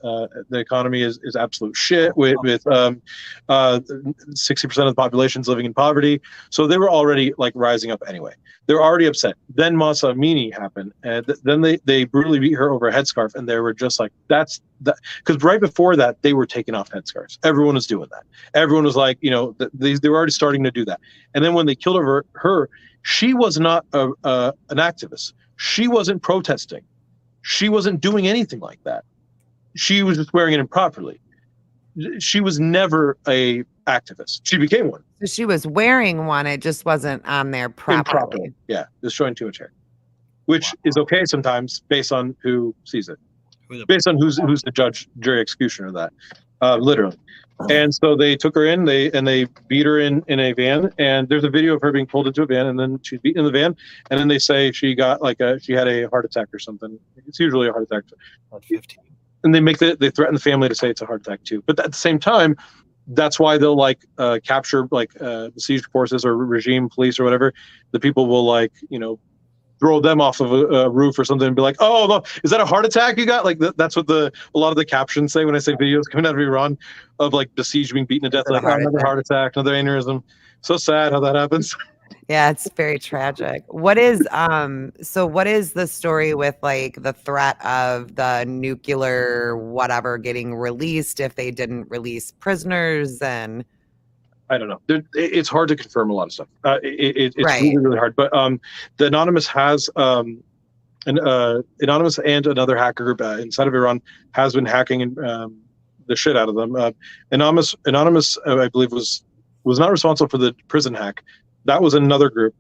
economy is absolute shit with 60% of the population's living in poverty. So they were already like rising up anyway. They were already upset. Then Masa Amini happened, and then they brutally beat her over a headscarf, and they were just like, that's that, because right before that they were taking off headscarves. Everyone was doing that. Everyone was like, they were already starting to do that. And then when they killed her, she was not an activist. She wasn't protesting. She wasn't doing anything like that. She was just wearing it improperly. She was never a activist. She became one. So she was wearing one. It just wasn't on there properly. Improperly. Yeah, just showing too much hair, which is okay sometimes based on who sees it, based on who's the judge, jury, executioner of that, literally. And so they took her in, they beat her in a van, and there's a video of her being pulled into a van, and then she's beaten in the van, and then they say she got she had a heart attack or something. It's usually a heart attack. 15. And they threaten the family to say it's a heart attack too. But at the same time, that's why they'll capture besieged forces or regime police or whatever. The people will throw them off of a roof or something and be like, oh, no, is that a heart attack you got? Like that's what a lot of the captions say when I say videos coming out of Iran of besieged being beaten to death, like another heart attack, another aneurysm. So sad how that happens. Yeah, it's very tragic. What is the story with the threat of the nuclear whatever getting released if they didn't release prisoners? And I don't know. It's hard to confirm a lot of stuff. It's right. really, really hard. But the Anonymous has Anonymous and another hacker group inside of Iran has been hacking the shit out of them. Anonymous, I believe, was not responsible for the prison hack. That was another group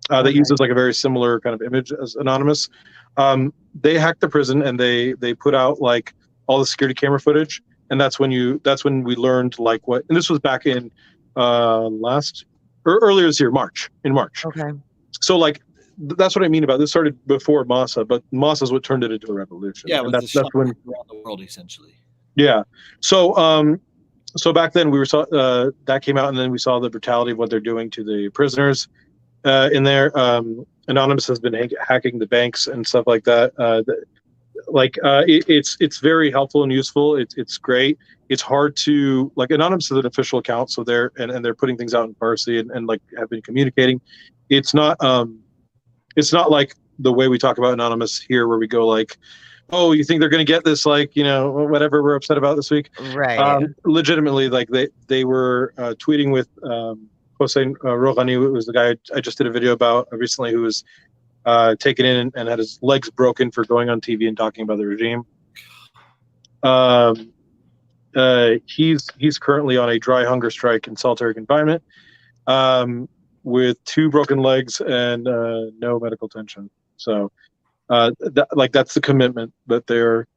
that uses a very similar kind of image as Anonymous. They hacked the prison and they put out all the security camera footage, and that's when we learned what. And this was back in earlier this year, in March. Okay. So that's what I mean about this. Started before Masa, but Masa is what turned it into a revolution. Yeah, and that's when around the world essentially. Yeah. So back then saw that came out, and then we saw the brutality of what they're doing to the prisoners in there. Anonymous has been hacking the banks and stuff like that. It's very helpful and useful. It's great. It's hard to Anonymous is an official account, so they're putting things out in Farsi and have been communicating. It's not like the way we talk about Anonymous here, where we go oh, you think they're going to get this whatever we're upset about this week, right? Legitimately, they were tweeting with Hossein Rouhani, who was the guy I just did a video about recently, who was taken in and had his legs broken for going on TV and talking about the regime. He's currently on a dry hunger strike in solitary confinement with 2 broken legs and no medical attention. So that's the commitment that they're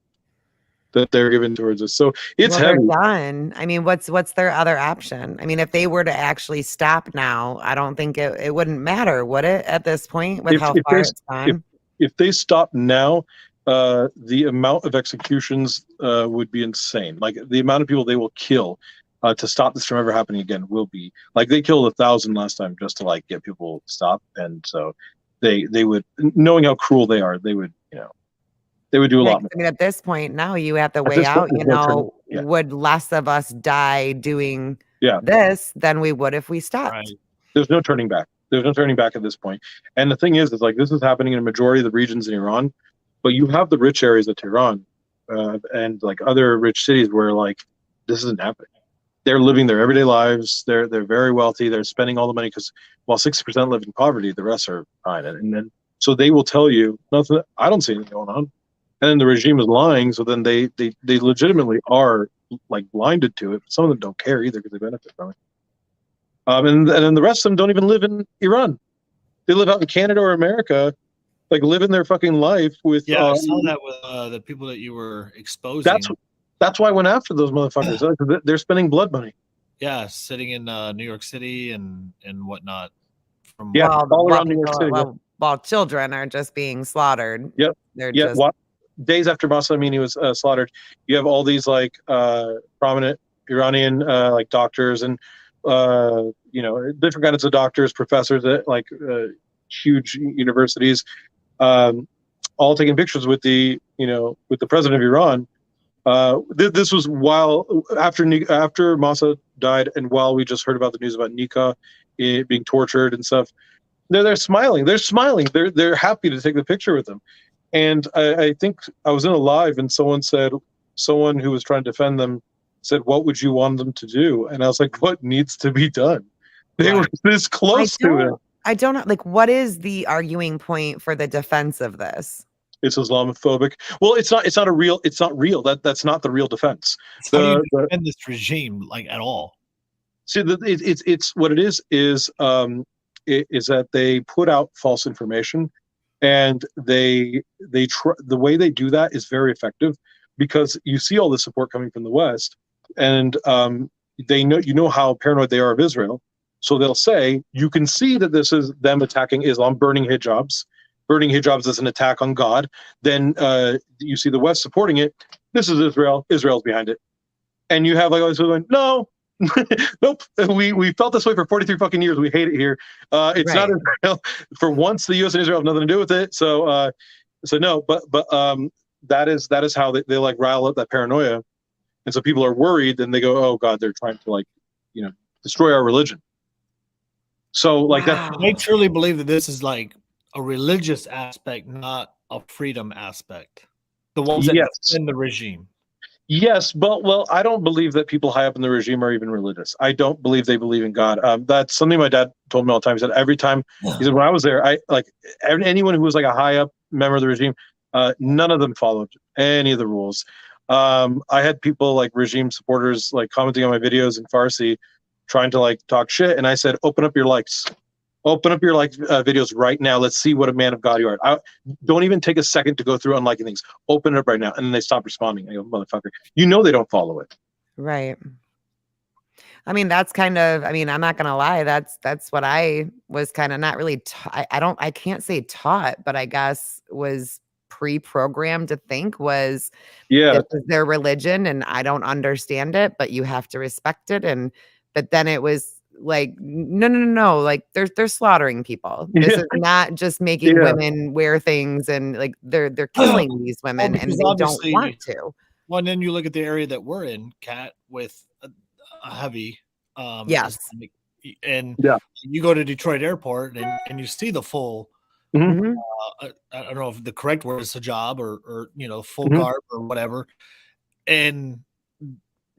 given towards us. So it's heavy. They're done. I mean, what's their other option? I mean, if they were to actually stop now, I don't think it wouldn't matter, would it, at this point, with how far it's gone? If they stop now, the amount of executions would be insane. The amount of people they will kill to stop this from ever happening again will be they killed 1,000 last time just to get people to stop. And so they would, knowing how cruel they are, they would do a lot more. I mean, at this point now, you have to weigh out, would less of us die doing this than we would if we stopped? Right. There's no turning back. There's no turning back at this point. And the thing is this is happening in a majority of the regions in Iran, but you have the rich areas of Tehran and other rich cities where this isn't happening. They're living their everyday lives. They're very wealthy. They're spending all the money because while 60% live in poverty, the rest are fine. And then so they will tell you nothing. I don't see anything going on. And then the regime is lying. So then they legitimately are blinded to it. But some of them don't care either because they benefit from it. And then the rest of them don't even live in Iran. They live out in Canada or America, living their fucking life with. Yeah, I saw that with the people that you were exposing. That's why I went after those motherfuckers. They're spending blood money. Yeah, sitting in New York City and whatnot. All around New York City. While children are just being slaughtered. Yep. They're just days after Masa Amini was slaughtered. You have all these prominent Iranian doctors and different kinds of doctors, professors at huge universities all taking pictures with the president of Iran. This was after Massa died, and while we just heard about the news about Nika being tortured and stuff. They're smiling. They're smiling. They're happy to take the picture with them. And I think I was in a live, and someone who was trying to defend them said, "What would you want them to do?" And I was like, "What needs to be done?" They were this close to it. I don't know. Like, what is the arguing point for the defense of this? It's Islamophobic. Well, it's not. It's not real. That's not the real defense. How do you defend this regime like at all? See, it's what it is that they put out false information, and the way they do that is very effective, because you see all the support coming from the West, and they know how paranoid they are of Israel. So they'll say, you can see that this is them attacking Islam, burning hijabs. Burning hijabs is an attack on God. Then you see the West supporting it. This is Israel. Israel's behind it. And you have like all these people going, no, nope. We felt this way for 43 fucking years. We hate it here. It's not Israel. For once, the U.S. and Israel have nothing to do with it. So no. But that is how they like rile up that paranoia. And so people are worried, and they go, oh God, they're trying to destroy our religion. So like that. They truly believe that this is like a religious aspect, not a freedom aspect. The ones that defend the regime. Yes, but I don't believe that people high up in the regime are even religious. I don't believe they believe in God. That's something my dad told me all the time. He said every time, he said when I was there, I like anyone who was like a high up member of the regime, none of them followed any of the rules. I had people like regime supporters like commenting on my videos in Farsi, trying to like talk shit, and I said, open up your likes. Open up your videos right now. Let's see what a man of God you are. Don't even take a second to go through unliking things. Open it up right now. And then they stop responding. I go, motherfucker, they don't follow it. Right. I mean, that's kind of, I'm not going to lie. That's what I was kind of not really, I can't say taught, but I guess was pre-programmed to think was, this is their religion and I don't understand it, but you have to respect it. But then it was like, no, like they're slaughtering people. This is not just making women wear things, and like they're killing these women, and they don't want to. Well, and then you look at the area that we're in, Kat, with a heavy yes, and you go to Detroit Airport and you see the full mm-hmm. I don't know if the correct word is hijab or full mm-hmm. garb or whatever, and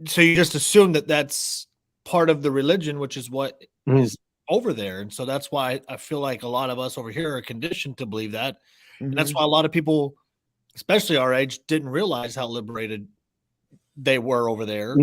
so you just assume that that's part of the religion, which is what is over there. And so that's why I feel like a lot of us over here are conditioned to believe that. And that's why a lot of people, especially our age, didn't realize how liberated they were over there.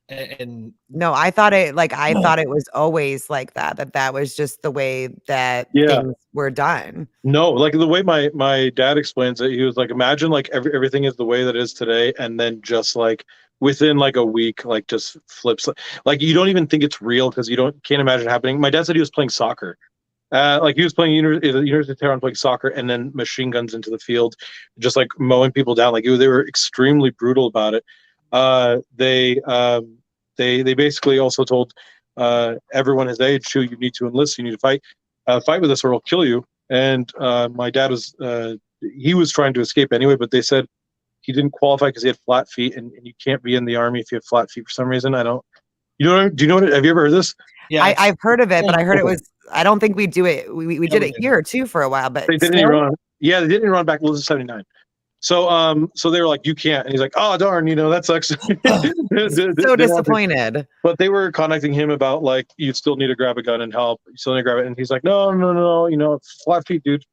And no, I thought it was always like that was just the way that things were done. No, like the way my dad explains it, he was like, imagine like everything is the way that it is today, and then just like within like a week, like just flips. Like you don't even think it's real because can't imagine it happening. My dad said he was playing soccer. Like he was playing University of Tehran, playing soccer, and then machine guns into the field, just like mowing people down. Like they were extremely brutal about it. They basically also told everyone his age, too, you need to enlist, you need to fight with us or we'll kill you. And my dad he was trying to escape anyway, but they said he didn't qualify because he had flat feet, and you can't be in the army if you have flat feet for some reason. Do you know what? Have you ever heard this? Yeah, I've heard of it, but I heard it was, I don't think we do it. We did it here too for a while, but they did it in Iran. Yeah, they did it in Iran back in 1979. So they were like, you can't. And he's like, oh, darn, that sucks. So disappointed. But they were contacting him about like, you still need to grab a gun and help. You still need to grab it. And he's like, no, flat feet, dude.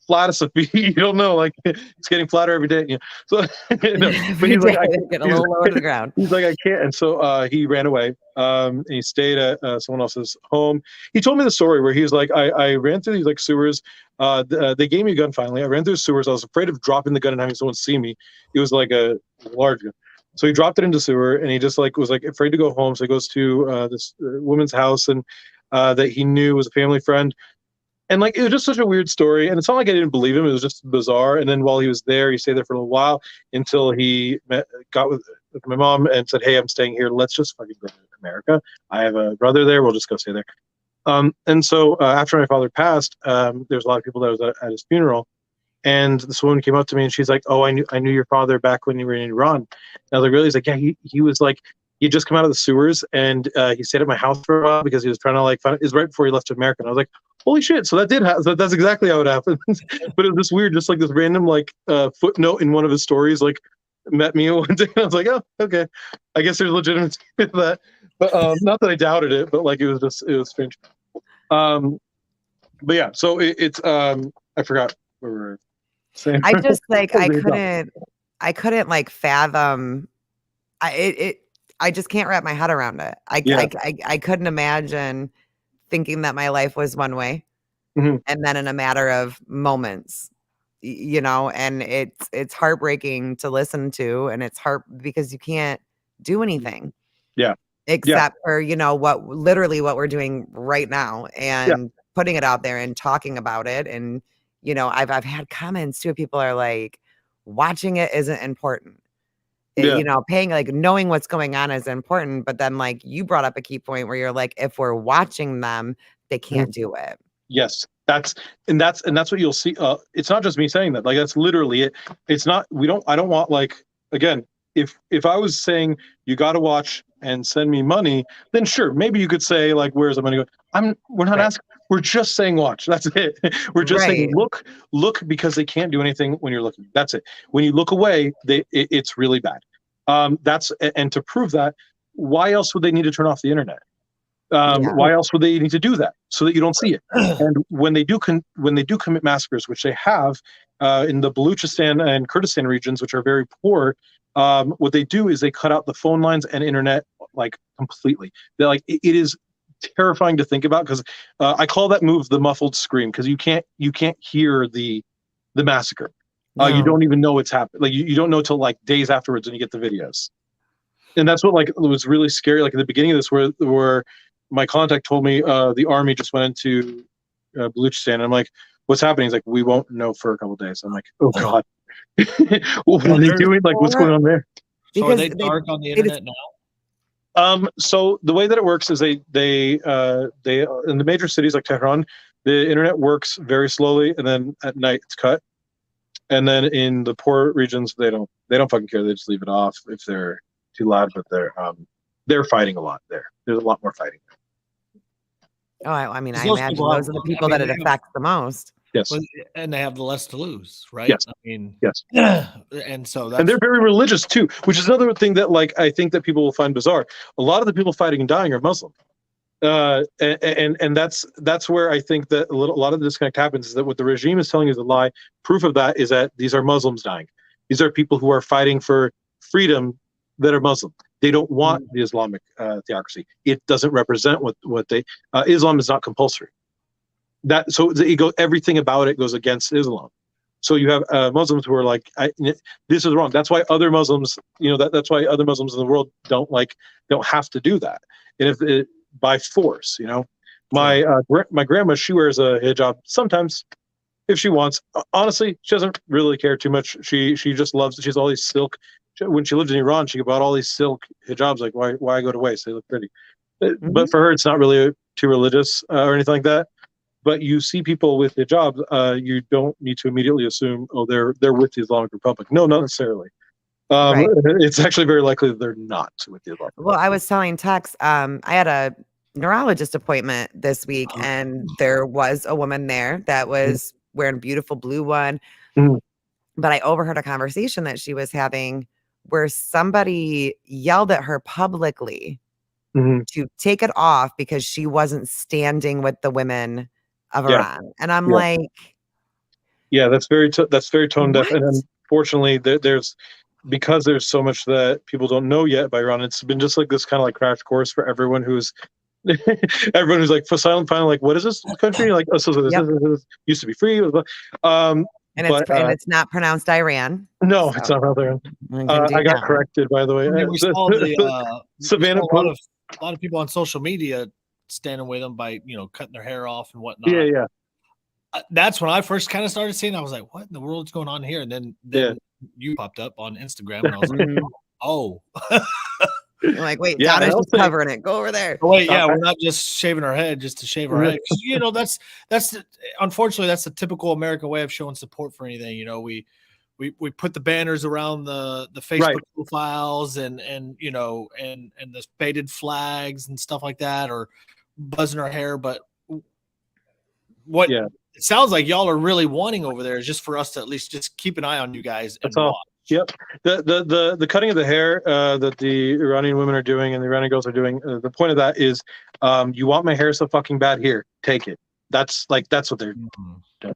Flat as a feet. You don't know, like it's getting flatter every day. So, but he's like, get a little lower to the ground. He's like, I can't. And so he ran away. And he stayed at someone else's home. He told me the story where he's like, I ran through these like sewers. They gave me a gun finally. I ran through the sewers. I was afraid of dropping the gun and having someone see me. It was like a large gun. So he dropped it into the sewer, and he just like was like afraid to go home. So he goes to this woman's house, and that he knew was a family friend. And like it was just such a weird story, and it's not like I didn't believe him. It was just bizarre. And then while he was there, he stayed there for a little while until he got with my mom and said, "Hey, I'm staying here. Let's just fucking go to America. I have a brother there. We'll just go stay there." And so after my father passed, there was a lot of people that was at his funeral, And this woman came up to me and she's like, "Oh, I knew your father back when you were in Iran." And I was like, "Really?" He's like, "Yeah, he was like, he had just come out of the sewers and he stayed at my house for a while because he was trying to like find it. Is right before he left to America." And I was like, "Holy shit!" So that did happen. So that's exactly how it happened. But it was just weird, just like this random like footnote in one of his stories, like met me one day. And I was like, "Oh, okay, I guess there's legitimacy to that." But not that I doubted it, but like it was strange. But yeah, so it's I forgot what we were saying. I just like I couldn't like fathom I just can't wrap my head around it. Yeah. I couldn't imagine thinking that my life was one way Mhm. and then in a matter of moments, you know, and it's heartbreaking to listen to, and it's because you can't do anything. Yeah. Except for, you know, what we're doing right now Yeah. and putting it out there and talking about it. And, you know, I've had comments too. People are like, watching it isn't important. Yeah. You know, knowing what's going on is important. But then like you brought up a key point where you're like, if we're watching them, they can't do it. Yes, that's what you'll see. It's not just me saying that. Like that's literally it. It's not. I don't want like again. If I was saying you got to watch and send me money, then sure, maybe you could say like, where's the money going? We're not asking. We're just saying watch. That's it. We're just saying look because they can't do anything when you're looking. That's it. When you look away, it's really bad. And to prove that, why else would they need to turn off the internet? Why else would they need to do that? So that you don't see it. And when they do commit massacres, which they have in the Baluchistan and Kurdistan regions, which are very poor, what they do is they cut out the phone lines and internet like completely. They're like it is terrifying to think about because I call that move the muffled scream because you can't hear the massacre. You don't even know what's happened. Like you don't know till like days afterwards when you get the videos. And that's what like was really scary. Like at the beginning of this, where my contact told me the army just went into Baluchistan. And I'm like, what's happening? He's like, we won't know for a couple of days. I'm like, oh God. What are they doing? Like, what's going on there? So are they dark on the internet now? So the way that it works is they in the major cities like Tehran, the internet works very slowly, and then at night it's cut. And then in the poor regions, they don't fucking care. They just leave it off if they're too loud. But they're fighting a lot there. There's a lot more fighting. Oh, I mean, I imagine those are the people that it affects the most. Yes. And they have the less to lose, right? Yes. I mean, yes. And so and they're very religious too, which is another thing that like I think that people will find bizarre. A lot of the people fighting and dying are Muslim. And that's where I think that a lot of the disconnect happens is that what the regime is telling you is a lie. Proof of that is that these are Muslims dying. These are people who are fighting for freedom that are Muslim. They don't want the Islamic theocracy. It doesn't represent what they. Islam is not compulsory. Everything about it goes against Islam. So you have Muslims who are like, this is wrong. That's why other Muslims, that's why other Muslims in the world don't have to do that. And if by force, my grandma, she wears a hijab sometimes if she wants. Honestly, she doesn't really care too much. She just loves. She's all these silk. When she lived in Iran, she bought all these silk hijabs. Like, why go to waste? They look pretty. But for her, it's not really too religious or anything like that. But you see people with hijab, you don't need to immediately assume, oh, they're with the Islamic Republic. No, not necessarily. Right. It's actually very likely that they're not with the Islamic Republic. Well, I was telling Tex, I had a neurologist appointment this week, and there was a woman there that was wearing a beautiful blue one. But I overheard a conversation that she was having where somebody yelled at her publicly to take it off because she wasn't standing with the women of Iran. And I'm like, that's very tone deaf. And unfortunately, there's because there's so much that people don't know yet by Iran. It's been just like this kind of like crash course for everyone who's like for silent final, like, what is this country? Like, this used to be free. And it's not pronounced Iran. No, it's not Iran. I got corrected, by the way. We saw Savannah a lot of people on social media standing with them by cutting their hair off and whatnot. Yeah. That's when I first kind of started seeing. I was like, "What in the world's going on here?" And then you popped up on Instagram, and I was like, "Oh." You're like, wait, Yeah, and Danesh I'll is say- covering it. Go over there. Oh, wait, Uh, yeah, I- we're not just shaving our head just to shave our head. 'Cause, you know, that's unfortunately that's the typical American way of showing support for anything. You know, we put the banners around the Facebook Right. profiles and you know and the faded flags and stuff like that, or buzzing our hair. But what Yeah. it sounds like y'all are really wanting over there is just for us to at least just keep an eye on you guys and That's all. watch. Yep. The cutting of the hair that the Iranian women are doing and the Iranian girls are doing. The point of that is, you want my hair so fucking bad? Here, take it. That's what they're doing. Yeah.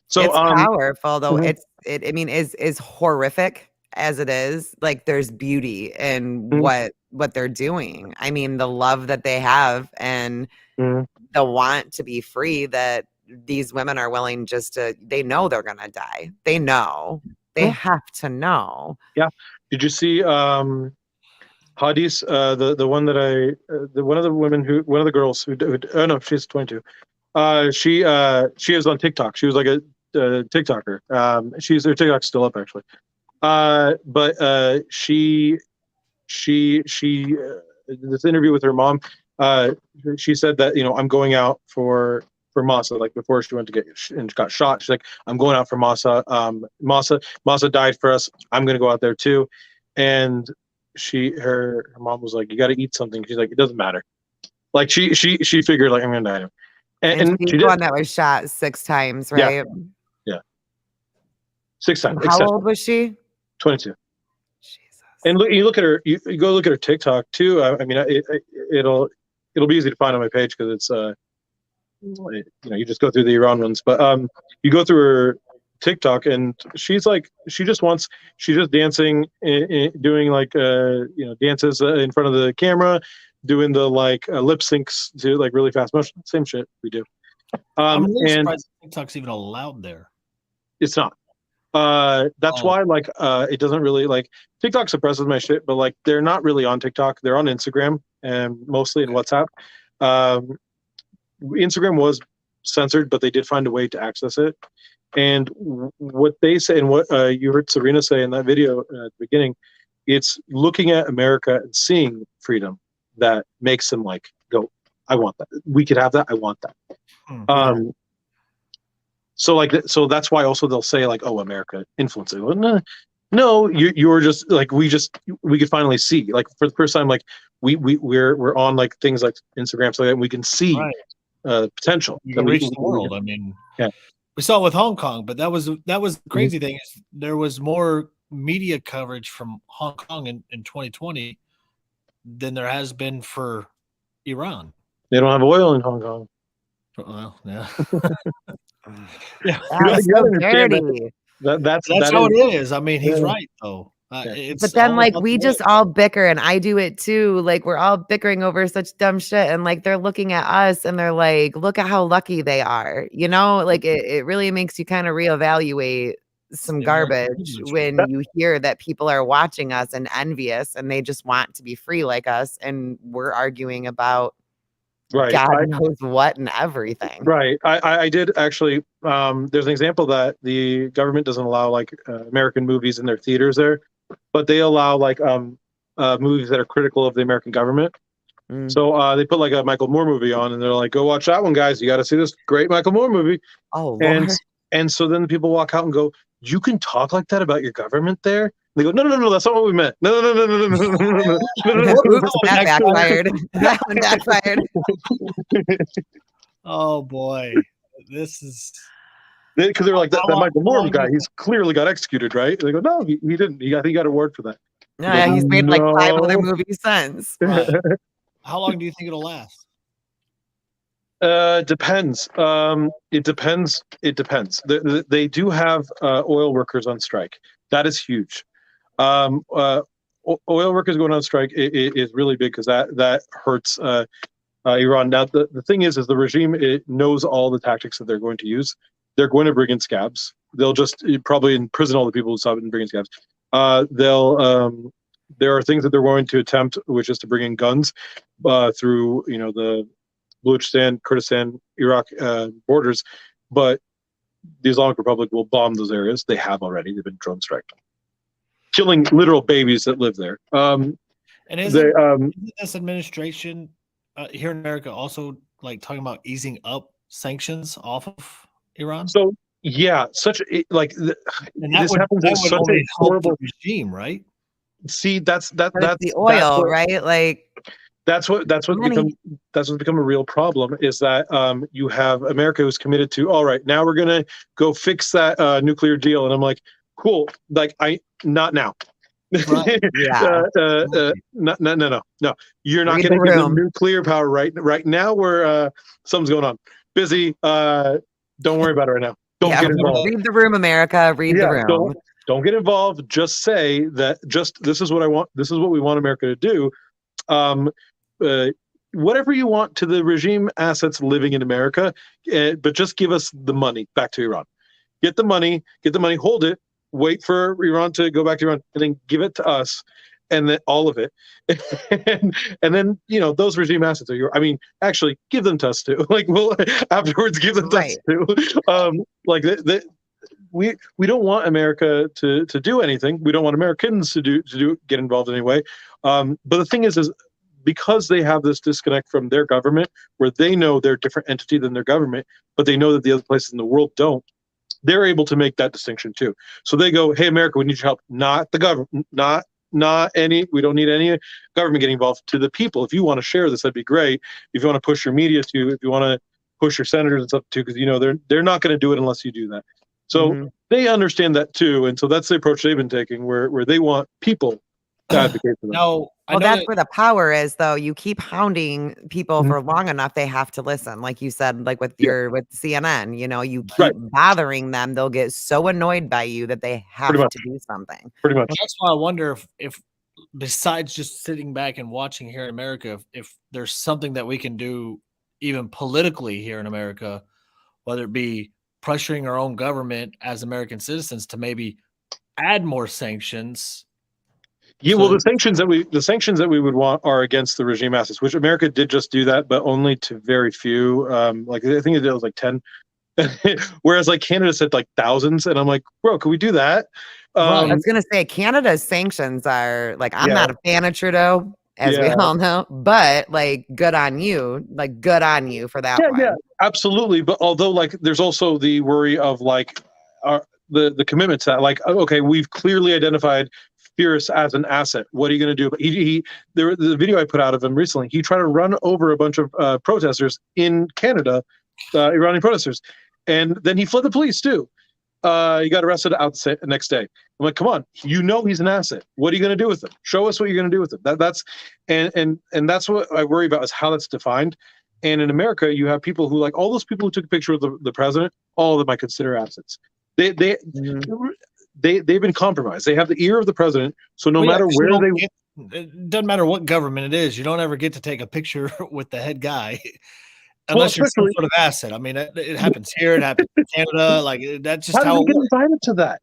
So It's powerful though. Mhm. I mean, is horrific as it is. Like there's beauty in Mhm. what they're doing. I mean, the love that they have and Mhm. the want to be free that these women are willing just to, they know they're gonna die. They know. They Mhm. have to know. Yeah. Did you see Hadis? The one that one of the women one of the girls who oh no, she's 22. She is on TikTok. She was like a TikToker. Her TikTok's still up actually. But she this interview with her mom. She said that I'm going out for Masa, like before she went to get and got shot. She's like, I'm going out for Masa. Masa died for us. I'm gonna go out there too. And her mom was like, you got to eat something. She's like, it doesn't matter. Like she figured like I'm gonna die. And she's she the did. one that was shot 6 times, right? Yeah. 6 times. How old was she? 22. Jesus. And you look at her. You go look at her TikTok too. I mean, it'll be easy to find on my page because it's you just go through the Iran ones, but you go through her TikTok and she's just dancing, doing like dances in front of the camera, doing the like lip syncs to like really fast motion. Same shit we do. I'm really and surprised TikTok's even allowed there. it's not. That's why like it doesn't really like TikTok suppresses my shit, but like they're not really on TikTok. They're on Instagram and mostly in WhatsApp. Instagram was censored, but they did find a way to access it. And what they say and what you heard Serena say in that video at the beginning, it's looking at America and seeing freedom that makes them like go, I want that. We could have that. I want that. So that's why also they'll say like, oh, America influenced it. Well, no, you were just like we could finally see like for the first time like we're on like things like Instagram so that we can see potential. You can reach the world. I mean, yeah. We saw it with Hong Kong, but that was the crazy thing is there was more media coverage from Hong Kong in 2020 than there has been for Iran. They don't have oil in Hong Kong. Well, yeah. Yeah. That's so dirty. That's how it is. I mean, he's right though. But then like we just all bicker and I do it too. Like we're all bickering over such dumb shit and like they're looking at us and they're like, look at how lucky they are. You know, like it really makes you kind of reevaluate some garbage when you hear that people are watching us and envious and they just want to be free like us and we're arguing about God knows what and everything. Right. I did actually. There's an example that the government doesn't allow like American movies in their theaters there, but they allow like movies that are critical of the American government. So they put like a Michael Moore movie on, and they're like, "Go watch that one, guys. You got to see this great Michael Moore movie." Oh, Lord. And so then the people walk out and go, "You can talk like that about your government there?" They go, no, that's not what we meant. No. Oops, that backfired. That one backfired. Oh boy, this is because they're like that Michael Moore guy. He's clearly got executed, right? They go, no, he didn't. I think he got a award for that. Yeah, he's made like 5 other movies since. Right. How long do you think it'll last? Depends. It depends. They do have oil workers on strike. That is huge. Oil workers going on strike is really big because that hurts Iran. Now the thing is the regime knows all the tactics that they're going to use. They're going to bring in scabs. They'll just probably imprison all the people who stop it and bring in scabs. There are things that they're going to attempt, which is to bring in guns through the Baluchistan, Kurdistan, Iraq borders, but the Islamic Republic will bomb those areas. They have already. They've been drone striked, killing literal babies that live there. And They isn't this administration here in America also like talking about easing up sanctions off of Iran? so yeah, And this happens that in would such a only help the horrible. regime, right? See, that's But it's the oil, right? Like that's what that's what's money. become that's what's become a real problem is that you have America who's committed to, all right, now we're gonna go fix that nuclear deal, and I'm like, cool, like I not now. Right. Yeah. No, no, no, no, no. You're not Read going the to get the room. nuclear power right now. Where something's going on. Busy. Don't worry about it right now. Don't get involved. Read the room, America. Read the Yeah, room. don't get involved. Just say that. Just this is what I want. This is what we want America to do. Um, uh, whatever you want to the regime assets living in America, but just give us the money back to Iran. Get the money, hold it, wait for Iran to go back to Iran, and then give it to us, and then all of it, and then those regime assets are yours. I mean, actually, give them to us too. Like we'll afterwards give them to us too. Like we don't want America to do anything. We don't want Americans to get involved in any way. But the thing is because they have this disconnect from their government, where they know they're a different entity than their government, but they know that the other places in the world don't. They're able to make that distinction too. So they go, "Hey, America, we need your help. Not the government. Not any. We don't need any government getting involved. To the people. If you want to share this, that'd be great. If you want to push your media to, if you want to push your senators and stuff too, because they're not going to do it unless you do that. So they understand that too, and so that's the approach they've been taking, where they want people to advocate for them. No, well, that's where the power is, though. You keep hounding people for long enough, they have to listen. Like you said, like with CNN, you keep bothering them. They'll get so annoyed by you that they have to do something. Pretty much. Well, that's why I wonder if besides just sitting back and watching here in America, if there's something that we can do even politically here in America, whether it be pressuring our own government as American citizens to maybe add more sanctions. Yeah, well, the sanctions that we would want are against the regime assets, which America did just do that, but only to very few. Like I think it was like 10, whereas like Canada said like thousands, and I'm like, bro, can we do that? I was gonna say Canada's sanctions are like I'm not a fan of Trudeau, as we all know, but like good on you for that one. Yeah, absolutely. But although like there's also the worry of like the commitments that like okay, we've clearly identified Fierce as an asset. What are you going to do? But the video I put out of him recently, he tried to run over a bunch of protesters in Canada, Iranian protesters, and then he fled the police too. He got arrested out the next day. I'm like, come on, he's an asset. What are you going to do with him? Show us what you're going to do with him. And that's what I worry about is how that's defined. And in America, you have people who like all those people who took a picture of the president. All of them I consider assets. They've been compromised. They have the ear of the president. So no matter where it doesn't matter what government it is, you don't ever get to take a picture with the head guy unless you're some sort of asset. I mean, it happens here. It happens in Canada. Like that's just how do you get invited to that?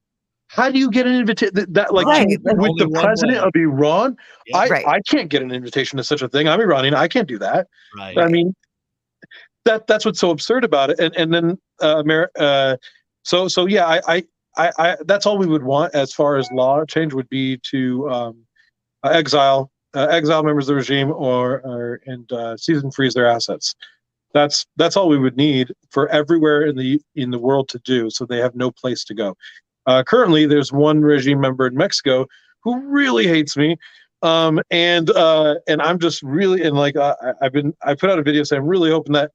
How do you get an invitation? With the president of Iran, I can't get an invitation to such a thing. I'm Iranian. I can't do that. Right. I mean, that's what's so absurd about it. And then So yeah, I that's all we would want as far as law change would be to exile members of the regime and seize and freeze their assets. That's all we would need for everywhere in the world to do, so they have no place to go. Currently, there's one regime member in Mexico who really hates me, and I'm just really I put out a video saying I'm really hoping that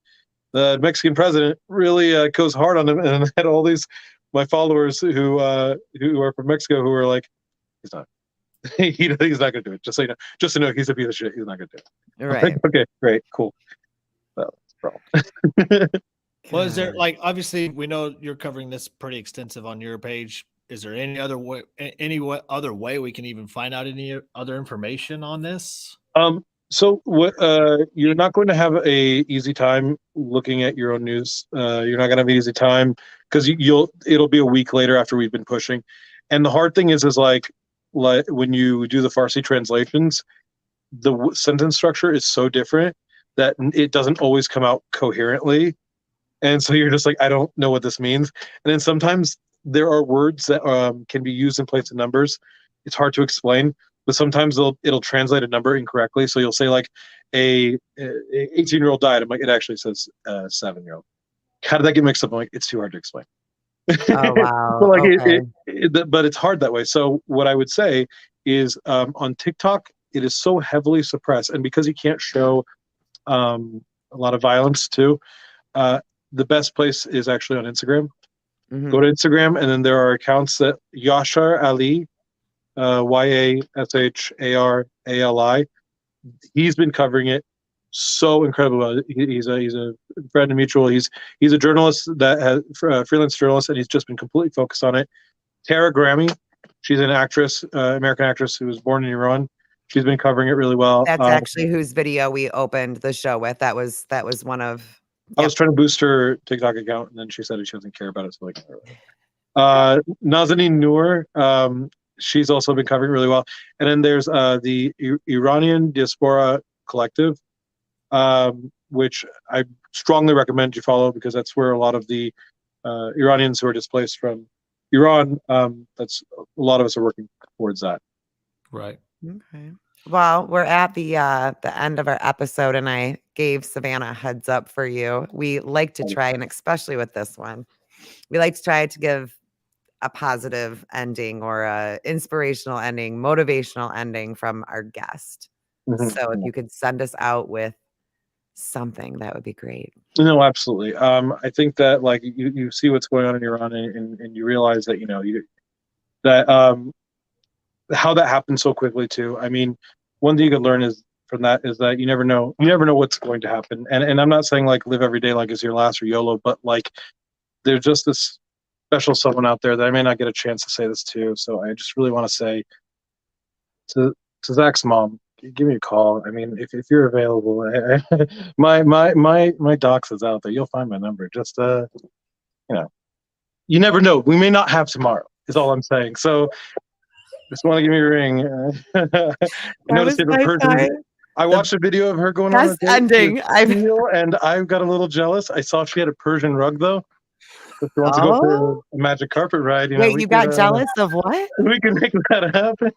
the Mexican president really goes hard on him, and I had all these my followers who are from Mexico who are like, he's not. He's not going to do it. Just so you know, he's a piece of shit. He's not going to do it. Right. Like, okay, great, cool. Well, well, is there obviously we know you're covering this pretty extensive on your page. Is there any other way we can even find out any other information on this? So what you're not going to have a easy time looking at your own news. You're not going to have an easy time because it'll be a week later after we've been pushing. And the hard thing is like when you do the Farsi translations, the sentence structure is so different that it doesn't always come out coherently. And so you're just like, I don't know what this means. And then sometimes there are words that can be used in place of numbers. It's hard to explain. but sometimes it'll translate a number incorrectly. So you'll say like a 18-year-old died. I'm like, it actually says 7-year-old. How did that get mixed up? I'm like, it's too hard to explain. Oh wow. But like Okay. but it's hard that way. So what I would say is on TikTok, it is so heavily suppressed, and because you can't show a lot of violence too, the best place is actually on Instagram. Mhm. Go to Instagram, and then there are accounts that Yashar Ali, YASHARALI. He's been covering it so incredibly well. He's a friend and mutual. He's a journalist that has freelance journalist, and he's just been completely focused on it. Tara Grammy, she's an actress, American actress who was born in Iran. She's been covering it really well. That's actually whose video we opened the show with. That was one of. I was trying to boost her TikTok account, and then she said she doesn't care about it. So like, Nazanin Noor, she's also been covering it really well. And then there's the Iranian Diaspora Collective, which I strongly recommend you follow, because that's where a lot of the Iranians who are displaced from Iran, that's a lot of us are working towards that. Right. Okay. Well, we're at the end of our episode, and I gave Savannah a heads up for you. We like to try, and especially with this one, we like to try to give a positive ending or a inspirational ending, motivational ending from our guest. Mhm. So if you could send us out with something, that would be great. No, absolutely. I think that like you see what's going on in Iran, and you realize that how that happened so quickly too. I mean, one thing you can learn is that you never know what's going to happen. And I'm not saying like live every day like it's your last or YOLO, but like there's just this special someone out there that I may not get a chance to say this to. So I just really want to say to Zach's mom, give me a call. I mean, if you're available, my docs is out there. You'll find my number. Just you never know. We may not have tomorrow. Is all I'm saying. So just want to give me a ring. I noticed it I watched a video of her going on a date ending. and I got a little jealous. I saw she had a Persian rug though. If you want to go for a magic carpet ride, Wait, you got jealous of what? We can make that happen.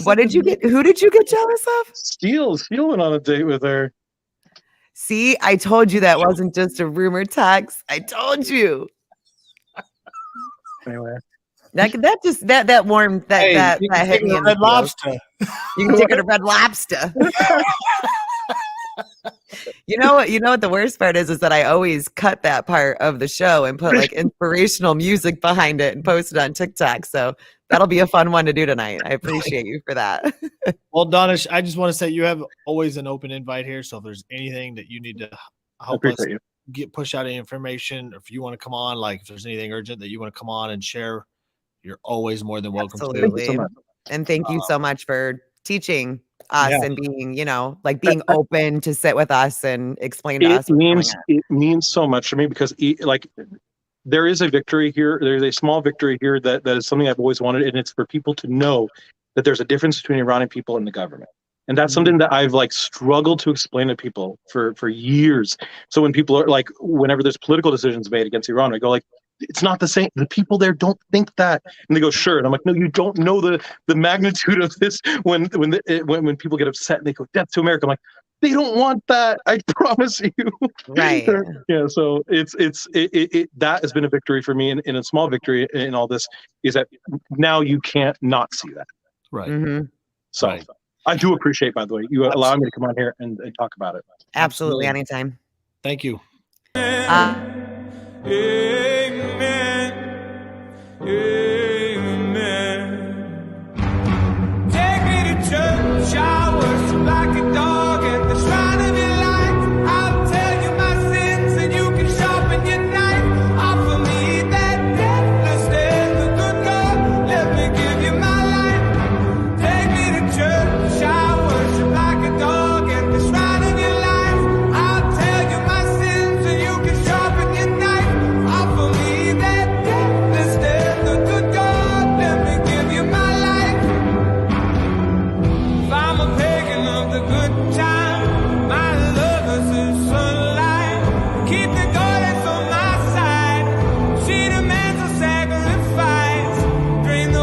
What did you get? Who did you get jealous of? Steele went on a date with her. See, I told you that wasn't just a rumor text. I told you. Anyway. That warmed that hit me in Red Lobster. You can take her to Red Lobster. You know what the worst part is that I always cut that part of the show and put like inspirational music behind it and post it on TikTok. So that'll be a fun one to do tonight. I appreciate you for that. Well, Danesh, I just want to say you have always an open invite here. So if there's anything that you need to help us push out any information, or if you want to come on, like if there's anything urgent that you want to come on and share, you're always more than welcome. Absolutely. to. And thank you so much for teaching us and being, being open to sit with us and explain to us. It means so much to me because there is a victory here. There's a small victory here that is something I've always wanted. And it's for people to know that there's a difference between Iranian people and the government. And that's something that I've struggled to explain to people for years. So when people are whenever there's political decisions made against Iran, I go it's not the same. The people there don't think that, and they go, "Sure." And I'm like, "No, you don't know the magnitude of this." When people get upset and they go, "Death to America," I'm like, "They don't want that. I promise you." Right. Yeah. So it's that has been a victory for me, and a small victory in all this is that now you can't not see that. Right. Mm-hmm. So right. I do appreciate, by the way, you allowing me to come on here and talk about it. Absolutely. Anytime. Thank you. Amen. Amen. Take me to church. I worship like a dog at the shrine of your light. I'll tell you my sins and you can sharpen your knife. Offer me that deathless death, the good God. Let me give you my life. Take me to church. I worship like a dog at the shrine of your life. I'll tell you my sins and you can sharpen your knife. Offer me that deathless death, the good God. Let me give you my life. If I'm a pagan of the good time, my love is the sunlight. Keep the